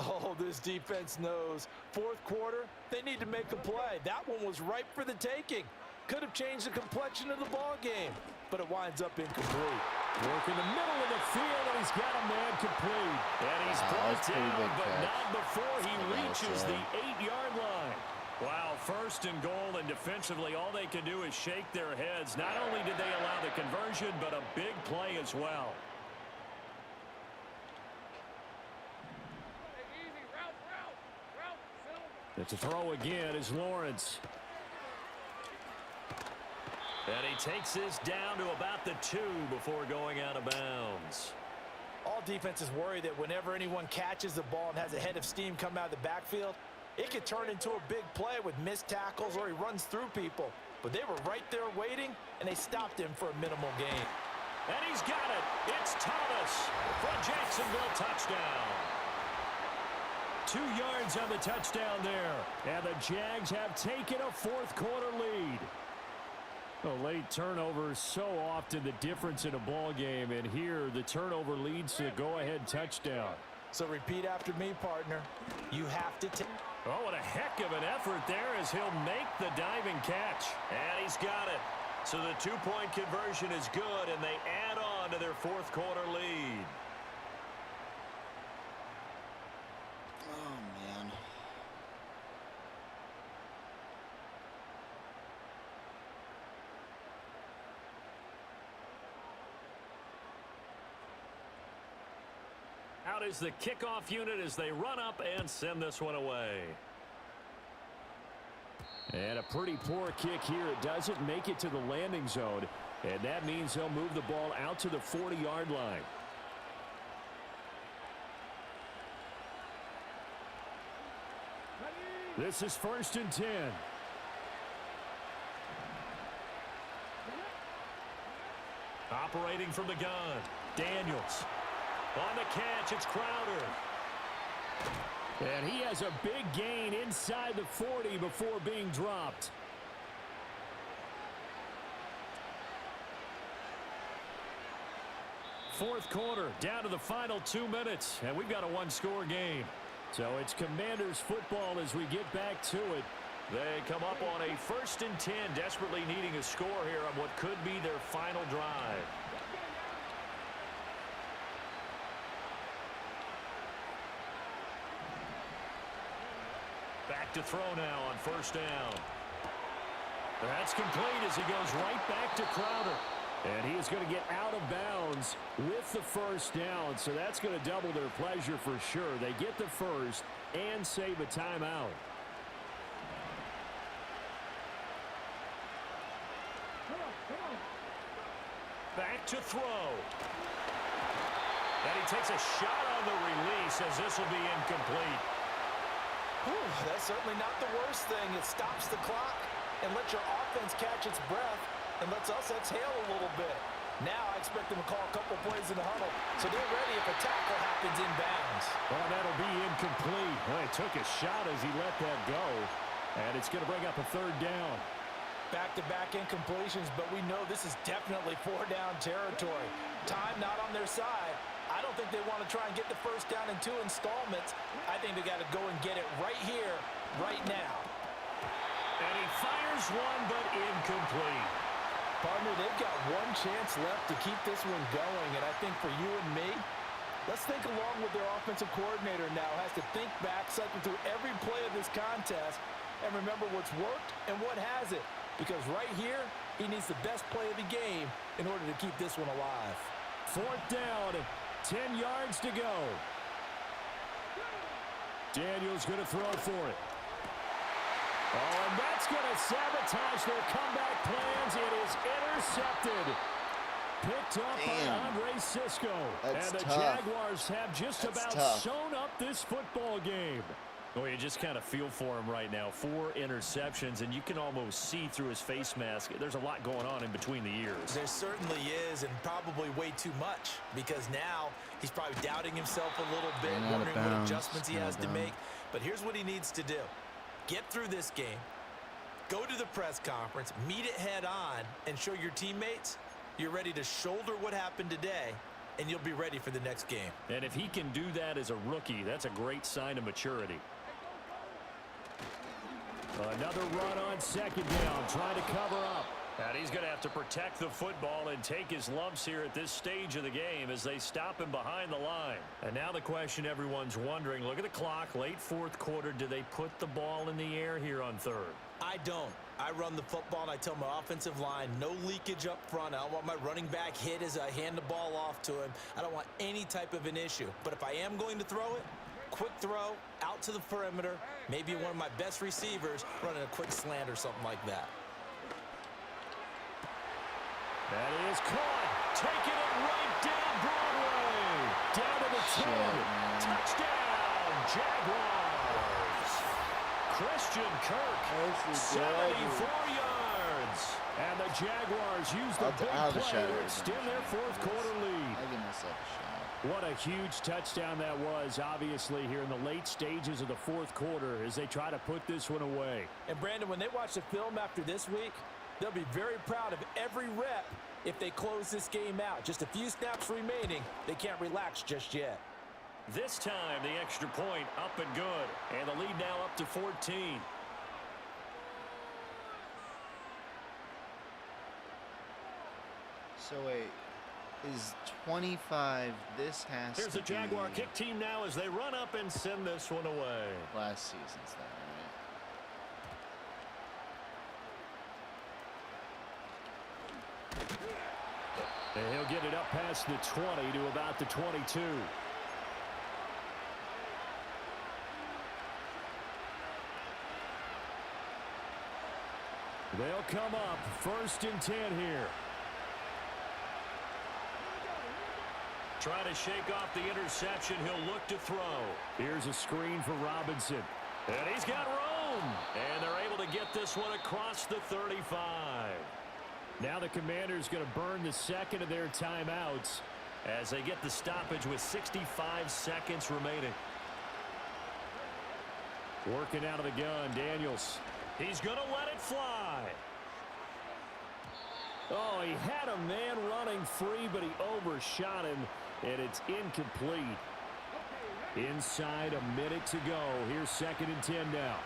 Oh, this defense knows. 4th quarter, they need to make a play. That one was ripe for the taking. Could have changed the complexion of the ball game, but it winds up incomplete. Work in the middle of the field, and he's got a man complete. And he's brought down, but not before he reaches the 8-yard line. Wow, 1st and goal, and defensively, all they can do is shake their heads. Not only did they allow the conversion, but a big play as well. It's a throw again is Lawrence. And he takes this down to about the 2 before going out of bounds. All defenses worry that whenever anyone catches the ball and has a head of steam come out of the backfield, it could turn into a big play with missed tackles or he runs through people. But they were right there waiting, and they stopped him for a minimal gain. And he's got it. It's Thomas for a Jacksonville touchdown. 2 yards on the touchdown there. And the Jags have taken a 4th quarter lead. A late turnover is so often the difference in a ball game, and here the turnover leads to the go-ahead touchdown. So repeat after me, partner. You have to take. Oh, what a heck of an effort there as he'll make the diving catch. And he's got it. So the 2-point conversion is good, and they add on to their 4th quarter lead. Oh, man. Out is the kickoff unit as they run up and send this one away. And a pretty poor kick here. It doesn't make it to the landing zone. And that means they'll move the ball out to the 40-yard line. This is 1st and 10. Operating from the gun, Daniels. On the catch, it's Crowder. And he has a big gain inside the 40 before being dropped. Fourth quarter, down to the final 2 minutes, and we've got a 1-score game. So it's Commanders football as we get back to it. They come up on a 1st and 10, desperately needing a score here on what could be their final drive. Back to throw now on first down. That's complete as he goes right back to Crowder. And he is going to get out of bounds with the first down, so that's going to double their pleasure for sure. They get the first and save a timeout. Back to throw. And he takes a shot on the release as this will be incomplete. Whew, that's certainly not the worst thing. It stops the clock and lets your offense catch its breath and lets us exhale a little bit. Now I expect them to call a couple plays in the huddle, so they're ready if a tackle happens inbounds. Well, that'll be incomplete. Well, he took a shot as he let that go, and it's going to bring up a third down. Back-to-back incompletions, but we know this is definitely four-down territory. Time not on their side. I don't think they want to try and get the first down in 2 installments. I think they got to go and get it right here, right now. And he fires one, but incomplete. Partner, they've got one chance left to keep this one going, and I think for you and me, let's think along with their offensive coordinator now. Has to think back, cycle through every play of this contest, and remember what's worked and what hasn't. Because right here, he needs the best play of the game in order to keep this one alive. Fourth down, 10 yards to go. Daniels going to throw for it. Oh, and that's going to sabotage their comeback plans. It is intercepted. Picked up by Andre Sisco. That's and the tough. Jaguars have just That's about tough. sewn up this football game. Well, you just kind of feel for him right now. 4 interceptions, and you can almost see through his face mask. There's a lot going on in between the ears. There certainly is, and probably way too much, because now he's probably doubting himself a little bit, wondering what adjustments he has to make. But here's what he needs to do. Get through this game, go to the press conference, meet it head on, and show your teammates you're ready to shoulder what happened today, and you'll be ready for the next game. And if he can do that as a rookie, that's a great sign of maturity. Another run on second down, trying to cover up. And he's going to have to protect the football and take his lumps here at this stage of the game as they stop him behind the line. And now the question everyone's wondering, look at the clock, late fourth quarter, do they put the ball in the air here on third? I don't. I run the football, and I tell my offensive line, no leakage up front. I don't want my running back hit as I hand the ball off to him. I don't want any type of an issue. But if I am going to throw it, quick throw, out to the perimeter, maybe one of my best receivers running a quick slant or something like that. That is caught. Taking it right down Broadway. Down to the 10. Touchdown, Jaguars. Christian Kirk, 74 yards. And the Jaguars use the big play to extend their fourth quarter lead. I'll give myself a shot. What a huge touchdown that was, obviously, here in the late stages of the fourth quarter as they try to put this one away. And, Brandon, when they watch the film after this week, they'll be very proud of every rep if they close this game out. Just a few snaps remaining. They can't relax just yet. This time, the extra point up and good. And the lead now up to 14. So wait, is 25, this has Here's to the Jaguar be kick team now as they run up and send this one away. last season's that, right? And he'll get it up past the 20 to about the 22. They'll come up first and 10 here. Trying to shake off the interception. He'll look to throw. Here's a screen for Robinson. And he's got room. And they're able to get this one across the 35. Now the Commanders going to burn the second of their timeouts as they get the stoppage with 65 seconds remaining. Working out of the gun, Daniels. He's going to let it fly. Oh, he had a man running free, but he overshot him, and it's incomplete. Inside a minute to go. Here's second and 10 now.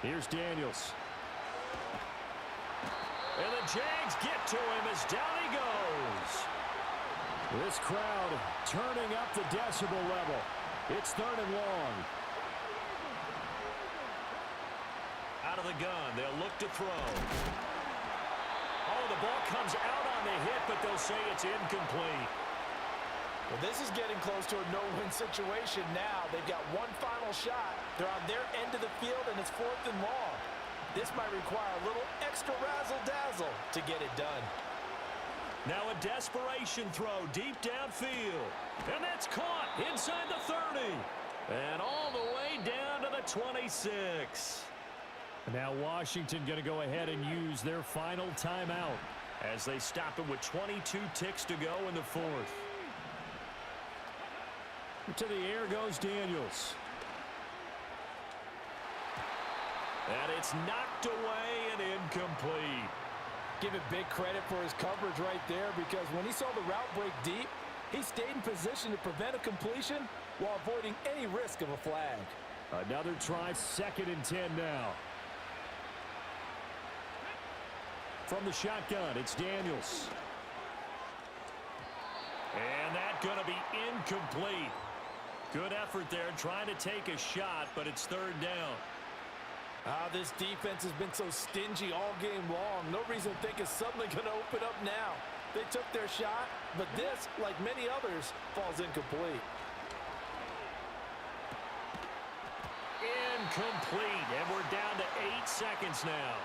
Here's Daniels. And the Jags get to him as down he goes. This crowd turning up the decibel level. It's third and long. Out of the gun, they'll look to throw. Oh, the ball comes out on the hit, but they'll say it's incomplete. Well, this is getting close to a no-win situation now. They've got one final shot. They're on their end of the field, and it's 4th and long. This might require a little extra razzle-dazzle to get it done. Now a desperation throw deep downfield. And that's caught inside the 30. And all the way down to the 26. Now Washington going to go ahead and use their final timeout as they stop it with 22 ticks to go in the 4th. To the air goes Daniels. And it's knocked away and incomplete. Give it big credit for his coverage right there, because when he saw the route break deep, he stayed in position to prevent a completion while avoiding any risk of a flag. Another try, 2nd and 10 now. From the shotgun, it's Daniels. And that's going to be incomplete. Good effort there trying to take a shot, but it's 3rd down. This defense has been so stingy all game long. No reason to think it's suddenly going to open up now. They took their shot, but this, like many others, falls incomplete. Incomplete, and we're down to 8 seconds now.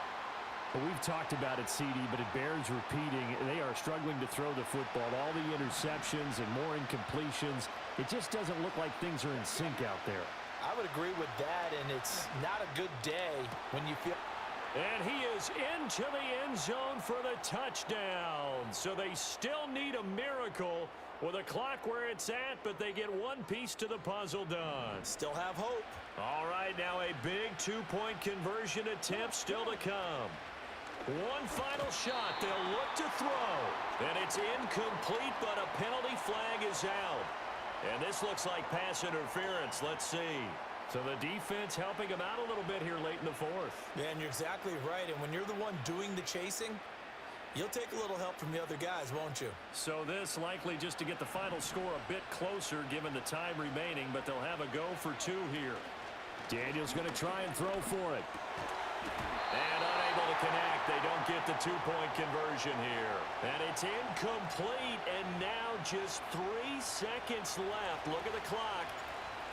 Well, we've talked about it, CD, but it bears repeating. They are struggling to throw the football. All the interceptions and more incompletions. It just doesn't look like things are in sync out there. I would agree with that, and it's not a good day when you feel... And he is into the end zone for the touchdown. So they still need a miracle with a clock where it's at, but they get one piece to the puzzle done. Still have hope. All right, now a big 2-point conversion attempt still to come. One final shot. They'll look to throw. And it's incomplete, but a penalty flag is out. And this looks like pass interference. Let's see. So the defense helping him out a little bit here late in the 4th. Yeah, and you're exactly right. And when you're the one doing the chasing, you'll take a little help from the other guys, won't you? So this likely just to get the final score a bit closer given the time remaining, but they'll have a go for 2 here. Daniels going to try and throw for it. And unable to connect. They don't get the 2-point conversion here. And it's incomplete, and now just 3 seconds left. Look at the clock.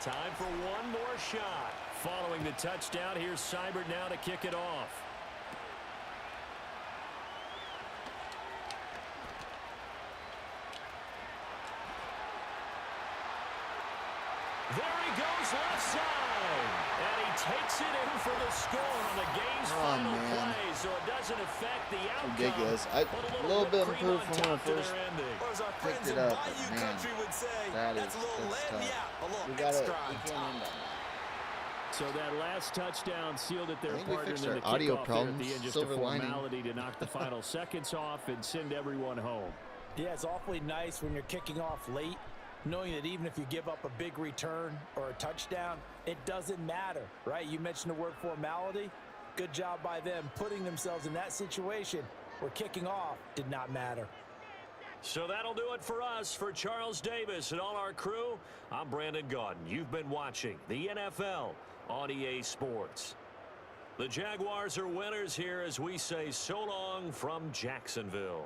Time for one more shot. Following the touchdown, here's Seibert now to kick it off. There he goes left side. And he takes it in for the score on the game's final play. So it doesn't affect the outcome. Ridiculous. A little bit improved from when I first Or as our friends picked in it up. Bayou Man, Country would say, that's a little letting you out, a little we got extra it. on top. So that last touchdown sealed it their I think we partner fixed in our the audio kickoff there at the problems. end. Just a Silver lining. formality to knock the final seconds off and send everyone home. Yeah, it's awfully nice when you're kicking off late, knowing that even if you give up a big return or a touchdown, it doesn't matter, right? You mentioned the word formality. Good job by them putting themselves in that situation where kicking off did not matter. So that'll do it for us. For Charles Davis and all our crew, I'm Brandon Gaudin. You've been watching the NFL on EA Sports. The Jaguars are winners here as we say so long from Jacksonville.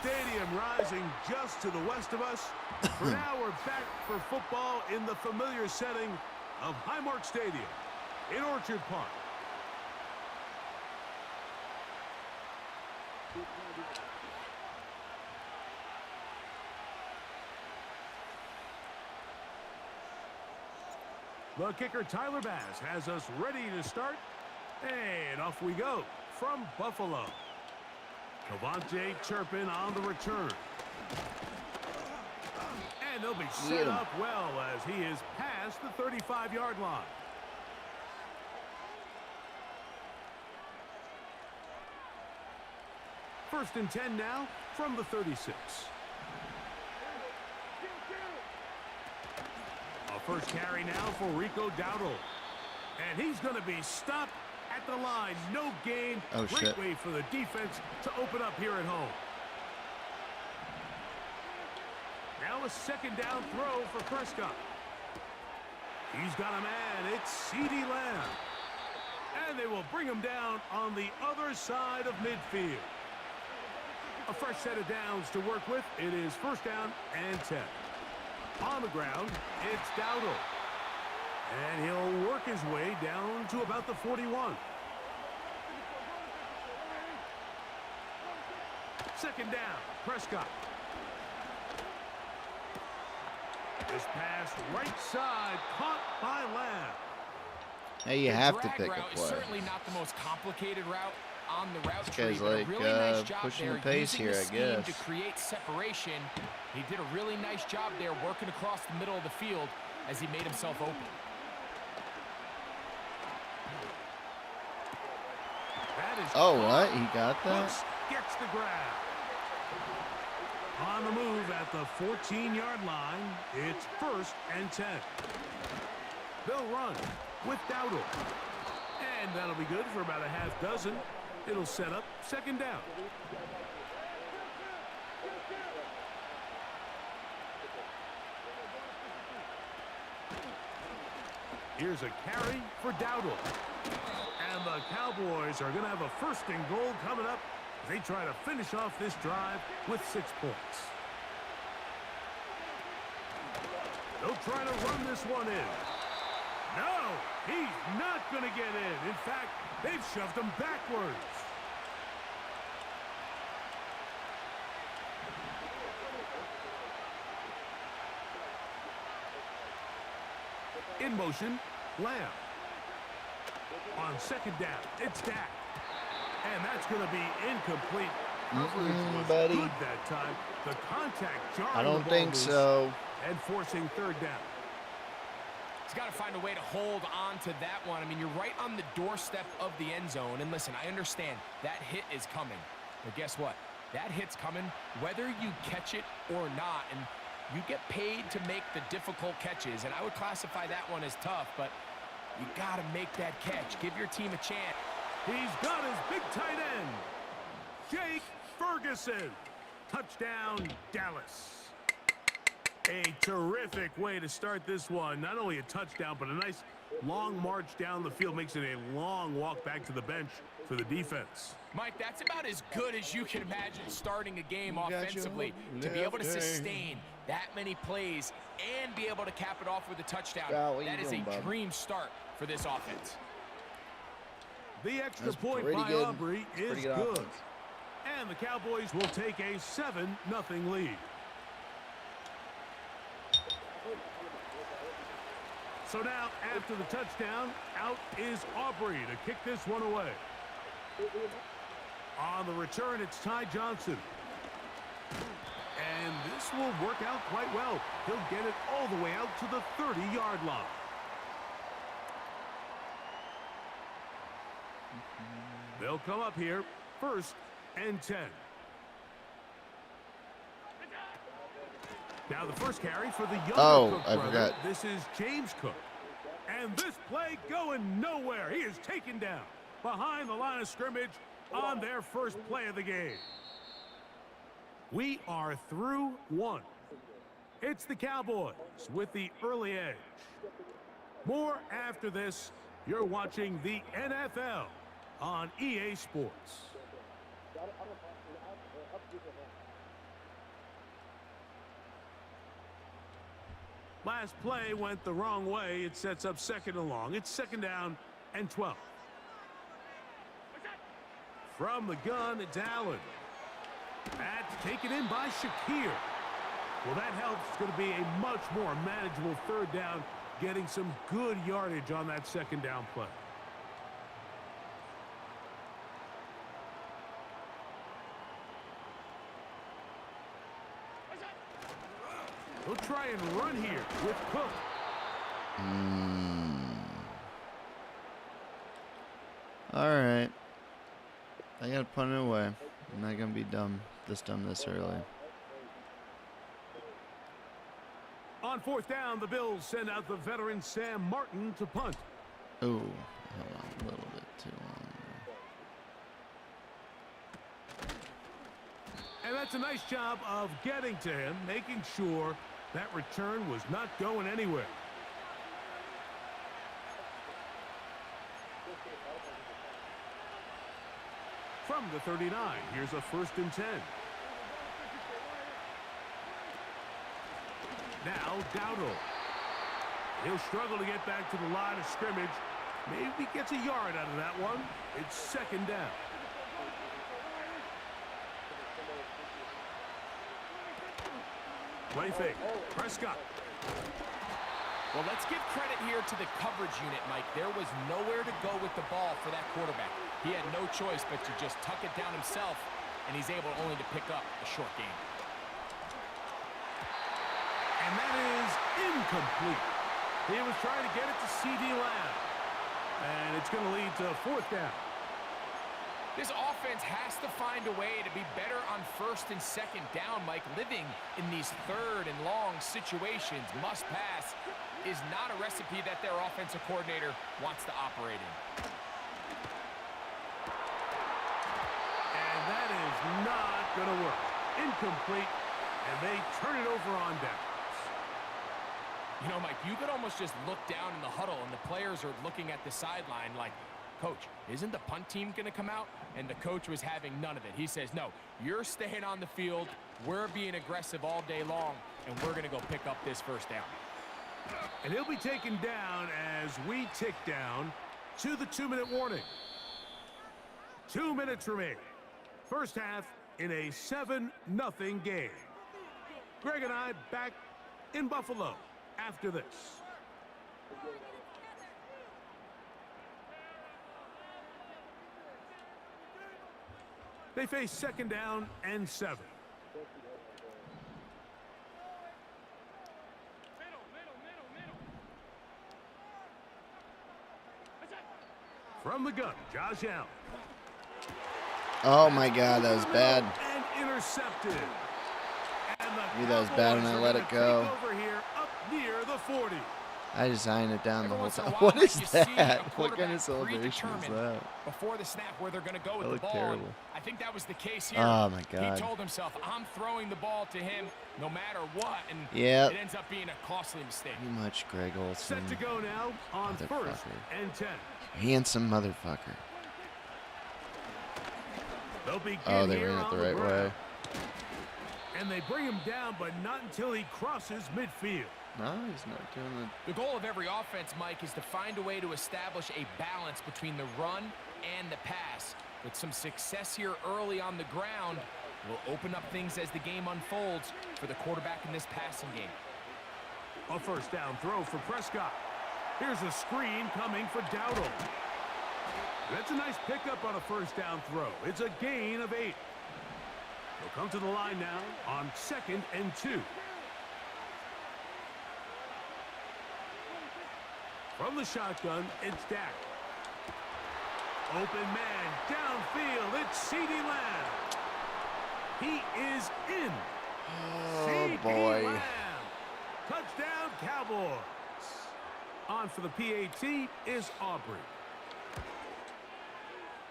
Stadium rising just to the west of us. For now, we're back for football in the familiar setting of Highmark Stadium in Orchard Park. The kicker, Tyler Bass, has us ready to start. And off we go from Buffalo. Cavante Turpin on the return. And they'll be set up well as he is past the 35-yard line. First and 10 now from the 36. A first carry now for Rico Dowdle. And he's going to be stopped at the line. No gain. Oh, Great shit. way for the defense to open up here at home. Now a second down throw for Prescott. He's got a man. It's CeeDee Lamb. And they will bring him down on the other side of midfield. A fresh set of downs to work with. It is first down and 10. On the ground, it's Dowdle. And he'll work his way down to about the 41. Second down, Prescott. This pass right side, caught by Lamb. Hey, you The have to drag pick route a is play. certainly not the most complicated route on the route This tree, guy's but a like, really nice job pushing there the pace using here, the I scheme to guess. create separation. He did a really nice job there working across the middle of the field as he made himself open. That is Oh, what? He got that? Brooks gets the grab. On the move at the 14-yard line, it's first and 10. They'll run with Dowdle. And that'll be good for about a half dozen. It'll set up second down. Here's a carry for Dowdle. And the Cowboys are going to have a first and goal coming up as they try to finish off this drive with 6 points. They'll try to run this one in. No, he's not going to get in. In fact, they've shoved him backwards. In motion, Lamb. On second down, it's Dak. And that's going to be incomplete. Coverage was buddy. good that time. The contact jarring I the don't ball think loose so. and forcing third down. He's got to find a way to hold on to that one. I mean, you're right on the doorstep of the end zone. And listen, I understand that hit is coming. But guess what? That hit's coming whether you catch it or not. And you get paid to make the difficult catches. And I would classify that one as tough, but you got to make that catch. Give your team a chance. He's got his big tight end, Jake Ferguson. Touchdown, Dallas. A terrific way to start this one. Not only a touchdown, but a nice long march down the field. Makes it a long walk back to the bench for the defense. Mike, that's about as good as you can imagine starting a game offensively. To be able to sustain that many plays and be able to cap it off with a touchdown, that is a dream start for this offense. The extra That's point pretty by good. Aubrey is Pretty good. good offense. And the Cowboys will take a 7-0 lead. So now, after the touchdown, out is Aubrey to kick this one away. On the return, it's Ty Johnson. And this will work out quite well. He'll get it all the way out to the 30-yard line. They'll come up here, first and 10. Now the first carry for the younger Cook I brother. forgot. This is James Cook. And this play going nowhere. He is taken down behind the line of scrimmage on their first play of the game. We are through one. It's the Cowboys with the early edge. More after this. You're watching the NFL on EA Sports. Last play went the wrong way. It sets up 2nd and long. It's 2nd down and 12. From the gun, it's Allen. That's taken in by Shakir. Well, that helps. It's going to be a much more manageable 3rd down, getting some good yardage on that 2nd down play. He'll try and run here with Cook. All right. I got to punt it away. I'm not going to be dumb this early. On 4th down, the Bills send out the veteran Sam Martin to punt. Oh, hold on a little bit too long. And that's a nice job of getting to him, making sure that return was not going anywhere. From the 39, here's a 1st and 10. Now Dowdle. He'll struggle to get back to the line of scrimmage. Maybe gets a yard out of that one. It's 2nd down. Play fake. Prescott. Well, let's give credit here to the coverage unit, Mike. There was nowhere to go with the ball for that quarterback. He had no choice but to just tuck it down himself, and he's able only to pick up a short gain. And that is incomplete. He was trying to get it to C.D. Lamb. And it's going to lead to 4th down. This offense has to find a way to be better on 1st and 2nd down, Mike. Living in these 3rd and long situations, must pass, is not a recipe that their offensive coordinator wants to operate in. And that is not going to work. Incomplete, and they turn it over on downs. You know, Mike, you could almost just look down in the huddle, and the players are looking at the sideline like, Coach, isn't the punt team going to come out? And the coach was having none of it. He says, no, you're staying on the field. We're being aggressive all day long, and we're going to go pick up this 1st down. And he'll be taken down as we tick down to the 2-minute warning. 2 minutes remain. First half in a 7-0 game. Greg and I back in Buffalo after this. They face 2nd down and 7. From the gun, Josh Allen. Oh my God, that was bad. And intercepted. Maybe that was bad and I let it go. Over here, up near the 40. I just eyeing it down the whole Once in a time. while, What Mike, is you see a that? What quarterback kind of celebration is predetermined that? before the snap where they're going to go with That the looked ball. terrible. I think that was the case here. Oh my God. He told himself, I'm throwing the ball to him no matter what, and Yep. it ends up being a costly mistake. Pretty much Greg Olson. Set to go now on 1st Motherfucker. and 10. Handsome motherfucker. They'll begin Oh, they here ran it on the right ground. way. And they bring him down, but not until he crosses midfield. No, he's not doing The goal of every offense, Mike, is to find a way to establish a balance between the run and the pass. With some success here early on the ground, will open up things as the game unfolds for the quarterback in this passing game. A 1st down throw for Prescott. Here's a screen coming for Dowdle. That's a nice pickup on a 1st down throw. It's a gain of 8. They'll come to the line now on 2nd and 2. From the shotgun, it's Dak. Open man, downfield, it's C.D. Lamb. He is in. Oh, boy. Lamb. Touchdown, Cowboys. On for the PAT is Aubrey.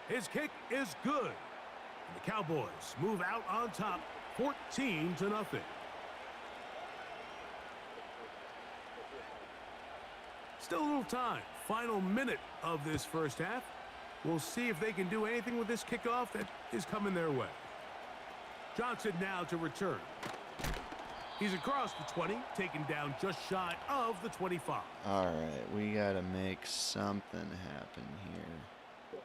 His kick is good. And the Cowboys move out on top, 14-0. Still a little time. Final minute of this first half. We'll see if they can do anything with this kickoff that is coming their way. Johnson now to return. He's across the 20, taken down just shy of the 25. All right, we got to make something happen here.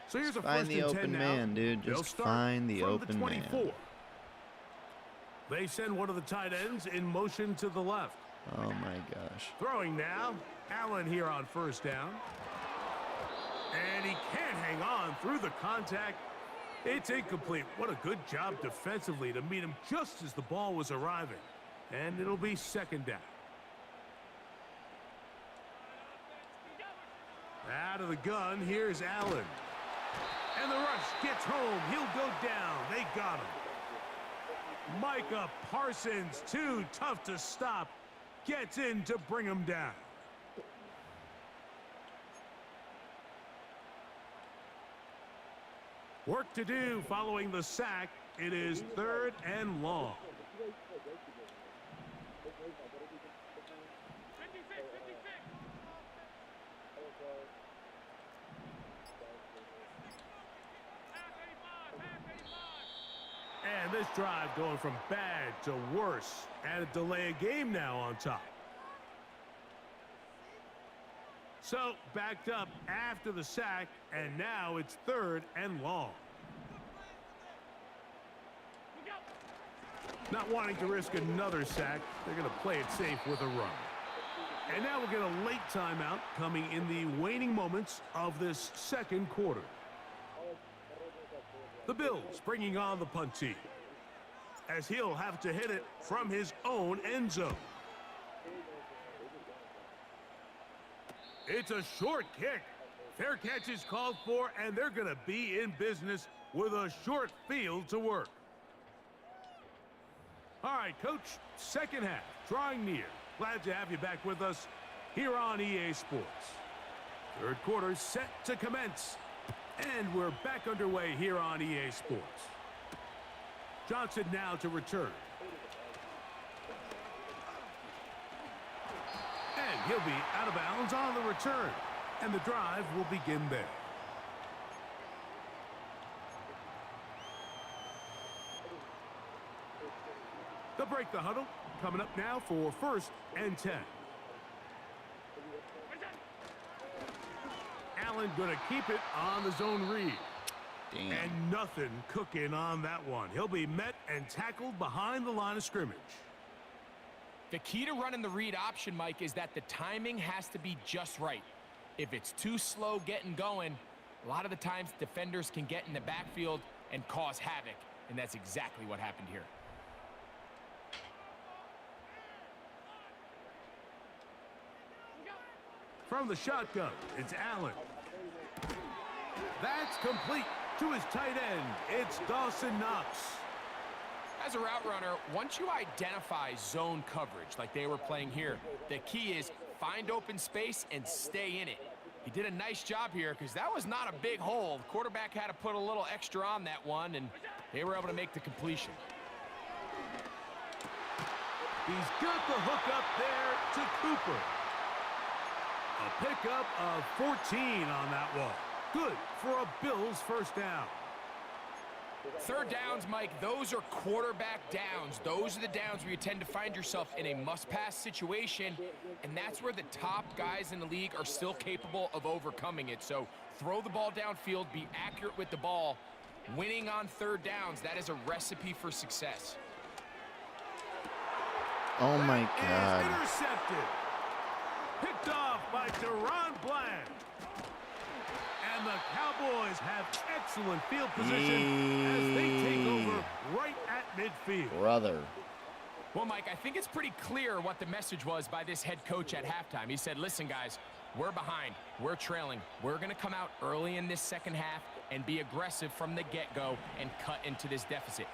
So here's a Find first the and 10 open now. man, dude. They'll Just start find the from open the 24. man. They send one of the tight ends in motion to the left. Oh, my gosh. Throwing now. Allen here on first down. And he can't hang on through the contact. It's incomplete. What a good job defensively to meet him just as the ball was arriving. And it'll be second down. Out of the gun, here's Allen. And the rush gets home. He'll go down. They got him. Micah Parsons, too tough to stop, gets in to bring him down. Work to do following the sack. It is 3rd and long. And this drive going from bad to worse. And a delay of game now on top. So backed up after the sack, and now it's 3rd and long. Not wanting to risk another sack, they're going to play it safe with a run. And now we'll get a late timeout coming in the waning moments of this second quarter. The Bills bringing on the punt team, as he'll have to hit it from his own end zone. It's a short kick. Fair catch is called for, and they're going to be in business with a short field to work. All right, Coach, second half, drawing near. Glad to have you back with us here on EA Sports. Third quarter set to commence, and we're back underway here on EA Sports. Johnson now to return. And he'll be out of bounds on the return. And the drive will begin there. They'll break the huddle. Coming up now for 1st and 10. Allen going to keep it on the zone read. Damn. And nothing cooking on that one. He'll be met and tackled behind the line of scrimmage. The key to running the read option, Mike, is that the timing has to be just right. If it's too slow getting going, a lot of the times defenders can get in the backfield and cause havoc, and that's exactly what happened here. From the shotgun, it's Allen. That's complete to his tight end. It's Dawson Knox. As a route runner, once you identify zone coverage like they were playing here, the key is find open space and stay in it. He did a nice job here because that was not a big hole. The quarterback had to put a little extra on that one, and they were able to make the completion. He's got the hook up there to Cooper. A pickup of 14 on that one. Good for a Bills first down. Third downs, Mike, those are quarterback downs. Those are the downs where you tend to find yourself in a must-pass situation, and that's where the top guys in the league are still capable of overcoming it. So throw the ball downfield, be accurate with the ball. Winning on third downs, that is a recipe for success. Oh, my That is God. intercepted. Picked off by Deron Bland. And the Cowboys have excellent field position as they take over right at midfield. Brother. Well, Mike, I think it's pretty clear what the message was by this head coach at halftime. He said, listen, guys, we're behind. We're trailing. We're going to come out early in this second half and be aggressive from the get-go and cut into this deficit.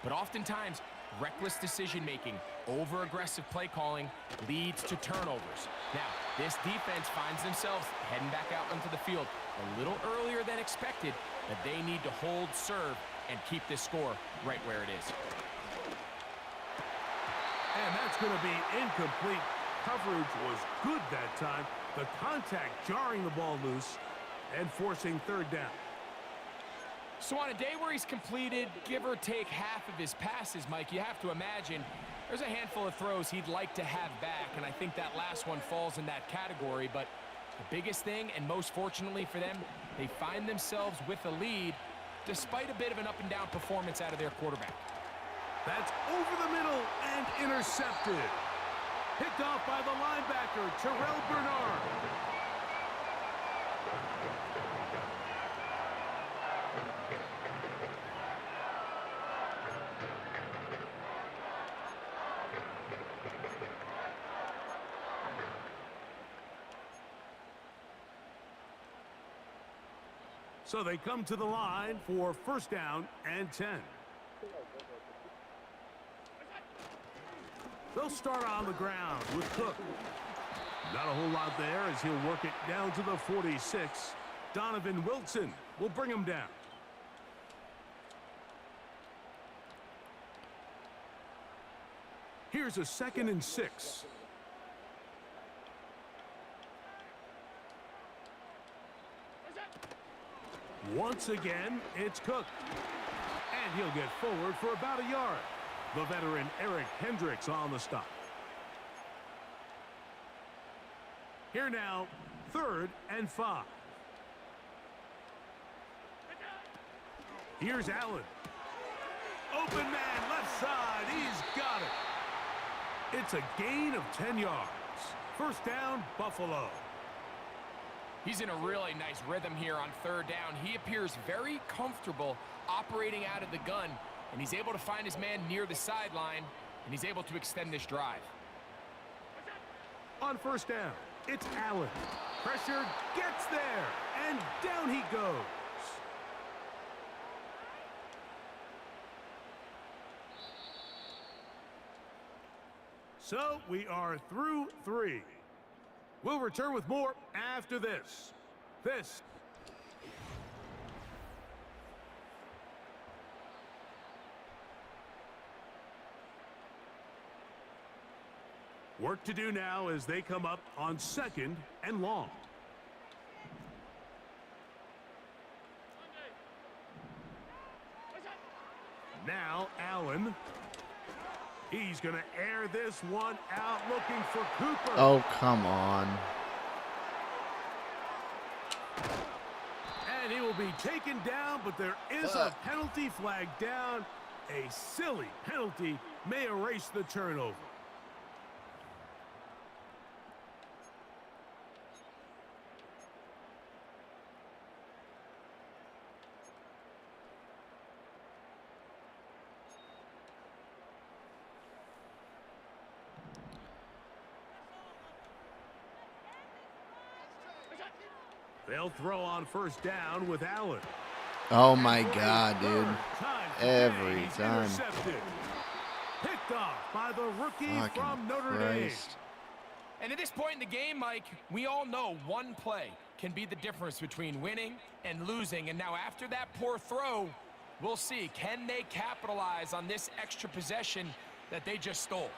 But oftentimes, reckless decision-making, over-aggressive play calling leads to turnovers. Now, this defense finds themselves heading back out onto the field a little earlier than expected, but they need to hold serve and keep this score right where it is. And that's going to be incomplete. Coverage was good that time. The contact jarring the ball loose and forcing third down. So on a day where he's completed, give or take half of his passes, Mike, you have to imagine There's a handful of throws he'd like to have back, and I think that last one falls in that category. But the biggest thing, and most fortunately for them, they find themselves with a lead despite a bit of an up-and-down performance out of their quarterback. That's over the middle and intercepted. Picked off by the linebacker, Terrell Bernard. So they come to the line for first down and 10. They'll start on the ground with Cook. Not a whole lot there as he'll work it down to the 46. Donovan Wilson will bring him down. Here's a 2nd and 6. Once again, it's Cook. And he'll get forward for about a yard. The veteran Eric Hendricks on the stop. Here now, 3rd and 5. Here's Allen. Open man, left side. He's got it. It's a gain of 10 yards. First down, Buffalo. He's in a really nice rhythm here on 3rd down. He appears very comfortable operating out of the gun, and he's able to find his man near the sideline, and he's able to extend this drive. On first down, it's Allen. Pressure gets there, and down he goes. So we are through 3. We'll return with more after this. Work to do now as they come up on 2nd and long. Now Allen. He's going to air this one out looking for Cooper. Oh, come on. And he will be taken down, but there is a penalty flag down. A silly penalty may erase the turnover. They'll throw on first down with Allen. Oh my God, dude. Every time. Picked off by the rookie from Notre Dame. And at this point in the game, Mike, we all know one play can be the difference between winning and losing. And now after that poor throw, we'll see, can they capitalize on this extra possession that they just stole?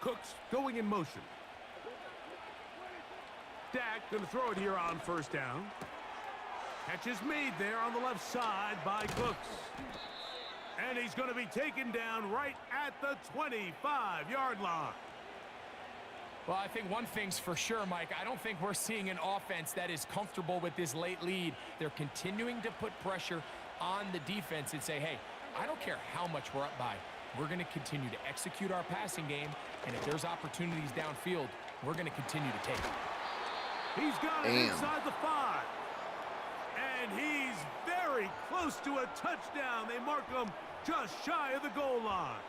Cooks going in motion. Dak going to throw it here on first down. Catch is made there on the left side by Cooks. And he's going to be taken down right at the 25-yard line. Well, I think one thing's for sure, Mike. I don't think we're seeing an offense that is comfortable with this late lead. They're continuing to put pressure on the defense and say, hey, I don't care how much we're up by. We're going to continue to execute our passing game, and if there's opportunities downfield, we're going to continue to take it. He's got it inside the 5. And he's very close to a touchdown. They mark him just shy of the goal line.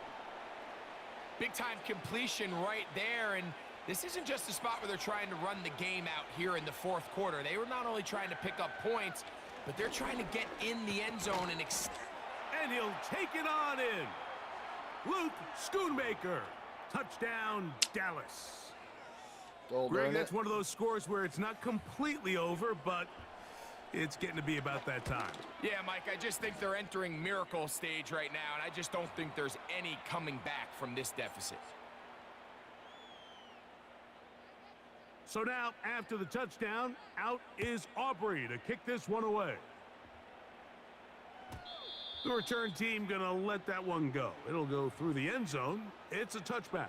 Big-time completion right there, and this isn't just a spot where they're trying to run the game out here in the 4th quarter. They were not only trying to pick up points, but they're trying to get in the end zone and he'll take it on in. Luke Schoonmaker. Touchdown, Dallas. Greg, that's one of those scores where it's not completely over, but it's getting to be about that time. Yeah, Mike, I just think they're entering miracle stage right now, and I just don't think there's any coming back from this deficit. So now, after the touchdown, out is Aubrey to kick this one away. The return team going to let that one go. It'll go through the end zone. It's a touchback.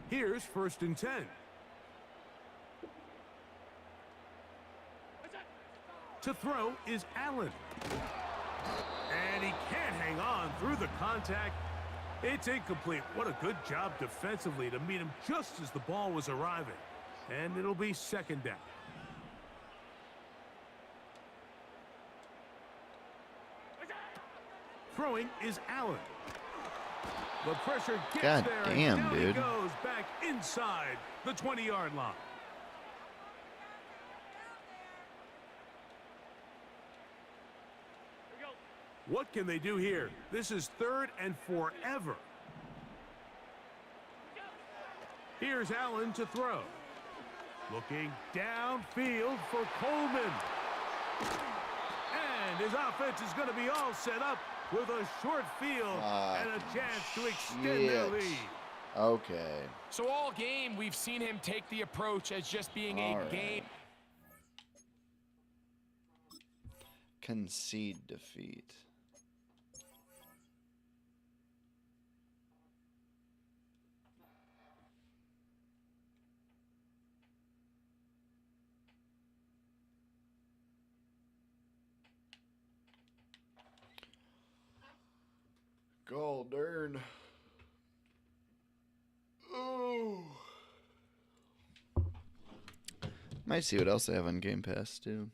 Here's 1st and 10. To throw is Allen. And he can't hang on through the contact. It's incomplete. What a good job defensively to meet him just as the ball was arriving. And it'll be 2nd down. Throwing is Allen. The pressure gets God there, damn, and down dude. he goes back inside the 20-yard line. What can they do here? This is 3rd and forever. Here's Allen to throw. Looking downfield for Coleman. And his offense is going to be all set up with a short field and a chance to extend their lead. Okay. So all game, we've seen him take the approach as just being a game. Concede defeat. Goldern. Ooh. Might see what else they have on Game Pass too.